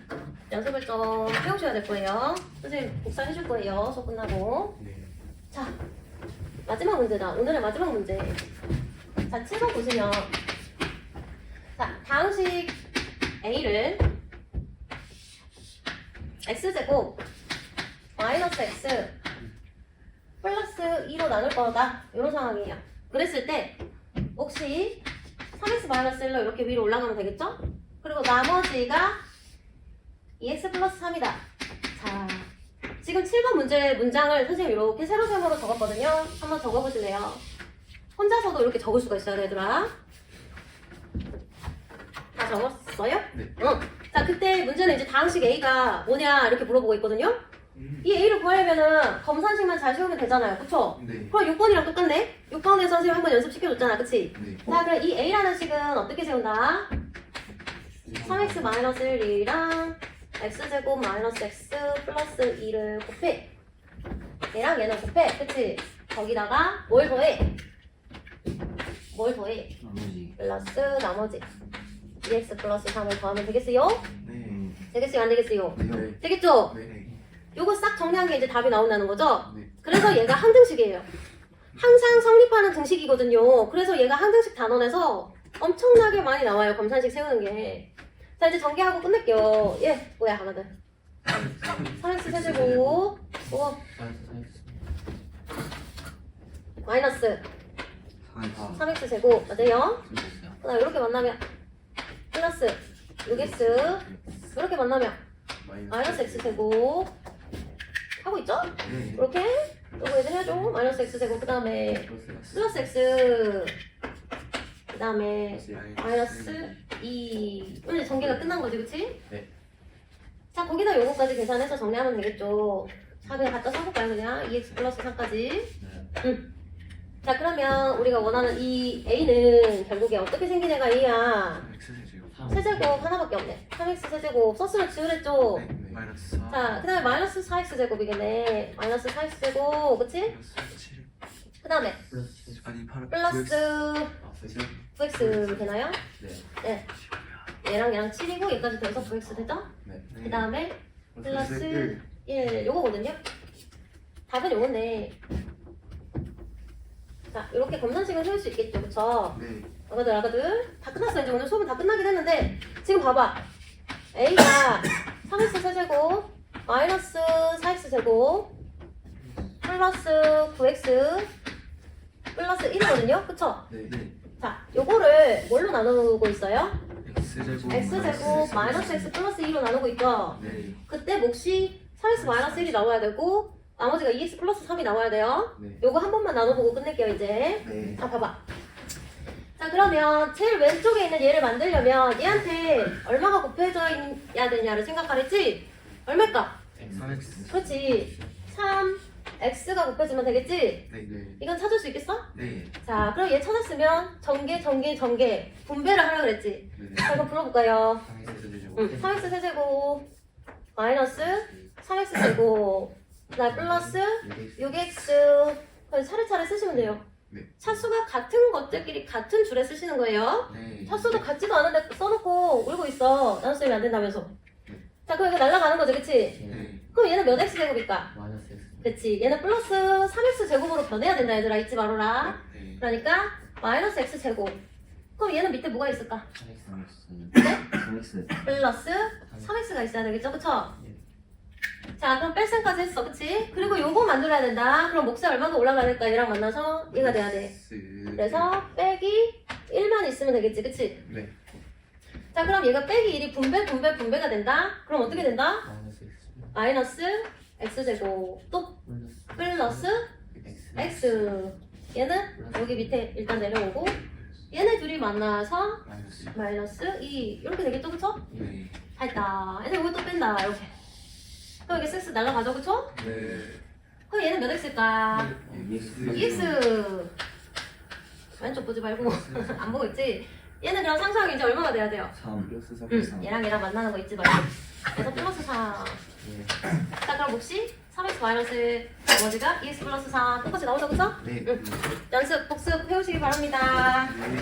연습을 좀 해오셔야 될 거예요. 선생님 복사 해줄 거예요, 수업 끝나고. 네. 자, 마지막 문제다. 오늘의 마지막 문제. 자, 7번 보시면 자, 다음식 A를 x제곱 마이너스 x 플러스 2로 나눌 거다. 이런 상황이에요. 그랬을 때 혹시 3x 마이너스 1로 이렇게 위로 올라가면 되겠죠? 그리고 나머지가 2x 플러스 3이다. 자, 지금 7번 문장을 선생님 이렇게 세로세모로 적었거든요. 한번 적어보실래요? 혼자서도 이렇게 적을 수가 있어요, 얘들아. 다 적었어요? 네. 응. 자, 그때 문제는 이제 다음식 A가 뭐냐 이렇게 물어보고 있거든요. 이 A를 구하려면은 검산식만 잘 세우면 되잖아요, 그쵸? 네. 그럼 6번이랑 똑같네? 6번에서 선생님 한번 연습시켜줬잖아, 그치? 네. 자, 그럼 이 A라는 식은 어떻게 세운다? 3x 마이너스 1이랑 x제곱 마이너스 x 플러스 2를 곱해. 얘랑 얘는 곱해, 그치? 거기다가 뭘 더해? 뭘 더해? 나머지 플러스 나머지 2x 플러스 3을 더하면 되겠어요? 네. 되겠어요, 안 되겠어요? 네. 되겠죠? 네. 요거 싹 정리한 게 이제 답이 나온다는 거죠? 네. 그래서 얘가 항등식이에요. 항상 성립하는 등식이거든요. 그래서 얘가 항등식 단원에서 엄청나게 많이 나와요, 검산식 세우는 게. 자, 이제 전개하고 끝낼게요. 예, 뭐야, 하나들. 3x 세제곱, 마이너스 3x 제곱, 맞아요? 그 다음 이렇게 만나면 플러스 6x, 이렇게 만나면 마이너스 x 제곱 하고 있죠? 네. 이렇게 요거 이제 해야죠. 마이너스 x 제곱 그 다음에 플러스 x 그 다음에 마이너스 2 이제 전개가 끝난 거지, 그치? 네. 자, 거기다 요거까지 계산해서 정리하면 되겠죠. 자, 그냥 갖다 써볼까요, 그냥? 2x 플러스 4까지. 자, 그러면 우리가 원하는 이 A는 결국에 어떻게 생긴 애가 A야? 세제곱 하나밖에 없네. 3x 세제곱 썼으면 지우랬죠? 마이너스 4. 자, 그 다음에 마이너스 4x 제곱이겠네. 마이너스 4x 제곱, 그치? 그 다음에 아니 8 플러스 아, 9x 되나요? 네. 네. 얘랑 7이고 얘까지 더해서 9x 되죠? 네. 그 다음에 플러스 1. 1 요거거든요. 답은 요건데 자 이렇게 검산식을 세울 수 있겠죠, 그쵸? 네. 아가들 다 끝났어요. 이제 오늘 수업은 다 끝나긴 했는데 지금 봐봐. A가 3x 세제곱 마이너스 4x 제곱 플러스 9x 플러스 1이거든요. 그쵸? 네. 자 요거를 뭘로 나누고 있어요? X제곱. x제곱 마이너스 x 플러스 2로 나누고 있죠. 네. 그때 몫이 3x 마이너스 1이 나와야 되고 나머지가 2x 플러스 3이 나와야 돼요. 네. 요거 한 번만 나눠보고 끝낼게요 이제. 네. 자 봐봐. 자 그러면 제일 왼쪽에 있는 얘를 만들려면 얘한테 얼마가 곱해져 있어야 되냐를 생각하랬지? 얼마일까? 3X. 그렇지. 3x가 곱해지면 되겠지? 네. 네. 이건 찾을 수 있겠어? 네. 자 그럼 얘 찾았으면 전개 분배를 하라 그랬지? 네. 자 그럼 불러볼까요? X제곱. 3x 세제곱 마이너스 3x 제곱 그다음 플러스 6x 그래서 차례차례 쓰시면 돼요. 네. 차수가 같은 것들끼리 같은 줄에 쓰시는 거예요. 네. 차수도 같지도 않은데 써놓고 울고 있어. 나눗셈이 안 된다면서. 자 그럼 이거 날라가는 거죠, 그치? 네. 그럼 얘는 몇 x 제곱일까? 마이너스 X. 그치? 얘는 플러스 3x 제곱으로 변해야 된다 얘들아, 잊지 말아라. 네. 그러니까 마이너스 x 제곱. 그럼 얘는 밑에 뭐가 있을까? 3X. 네? 3X. 플러스 3x가 있어야 되겠죠, 그쵸? 예. 자 그럼 뺄셈까지 했어, 그치? 그리고 요거 만들어야 된다. 그럼 몫이 얼마가 올라가야 될까? 얘랑 만나서 얘가 돼야 돼. X. 그래서 빼기 1만 있으면 되겠지, 그치? 네. 자 그럼 얘가 빼기 1이 분배가 된다? 그럼 어떻게 된다? 마이너스 X. 마이너스 x제곱 또 플러스 X. x. 얘는 여기 밑에 일단 내려오고 얘네 둘이 만나서 마이너스. 마이너스 2 이렇게 되겠죠, 그쵸? 네. 다 했다. 얘는 이거 또 뺀다, 이렇게. 그럼 이게 x 날라가죠, 그쵸? 네. 그럼 얘는 몇 x일까? X. 2x. 왼쪽 보지 말고 안 보고 있지? 얘는 그럼 상수항이 이제 얼마가 돼야 돼요? 3. 플러스 3. 얘랑 만나는 거 잊지 말고. 그래서 플러스 4. 자 그럼 몫이 3x 마이너스 나머지가 2x 플러스 4 똑같이 나오죠, 그쵸? 네. 연습, 복습 해오시기 바랍니다. 네.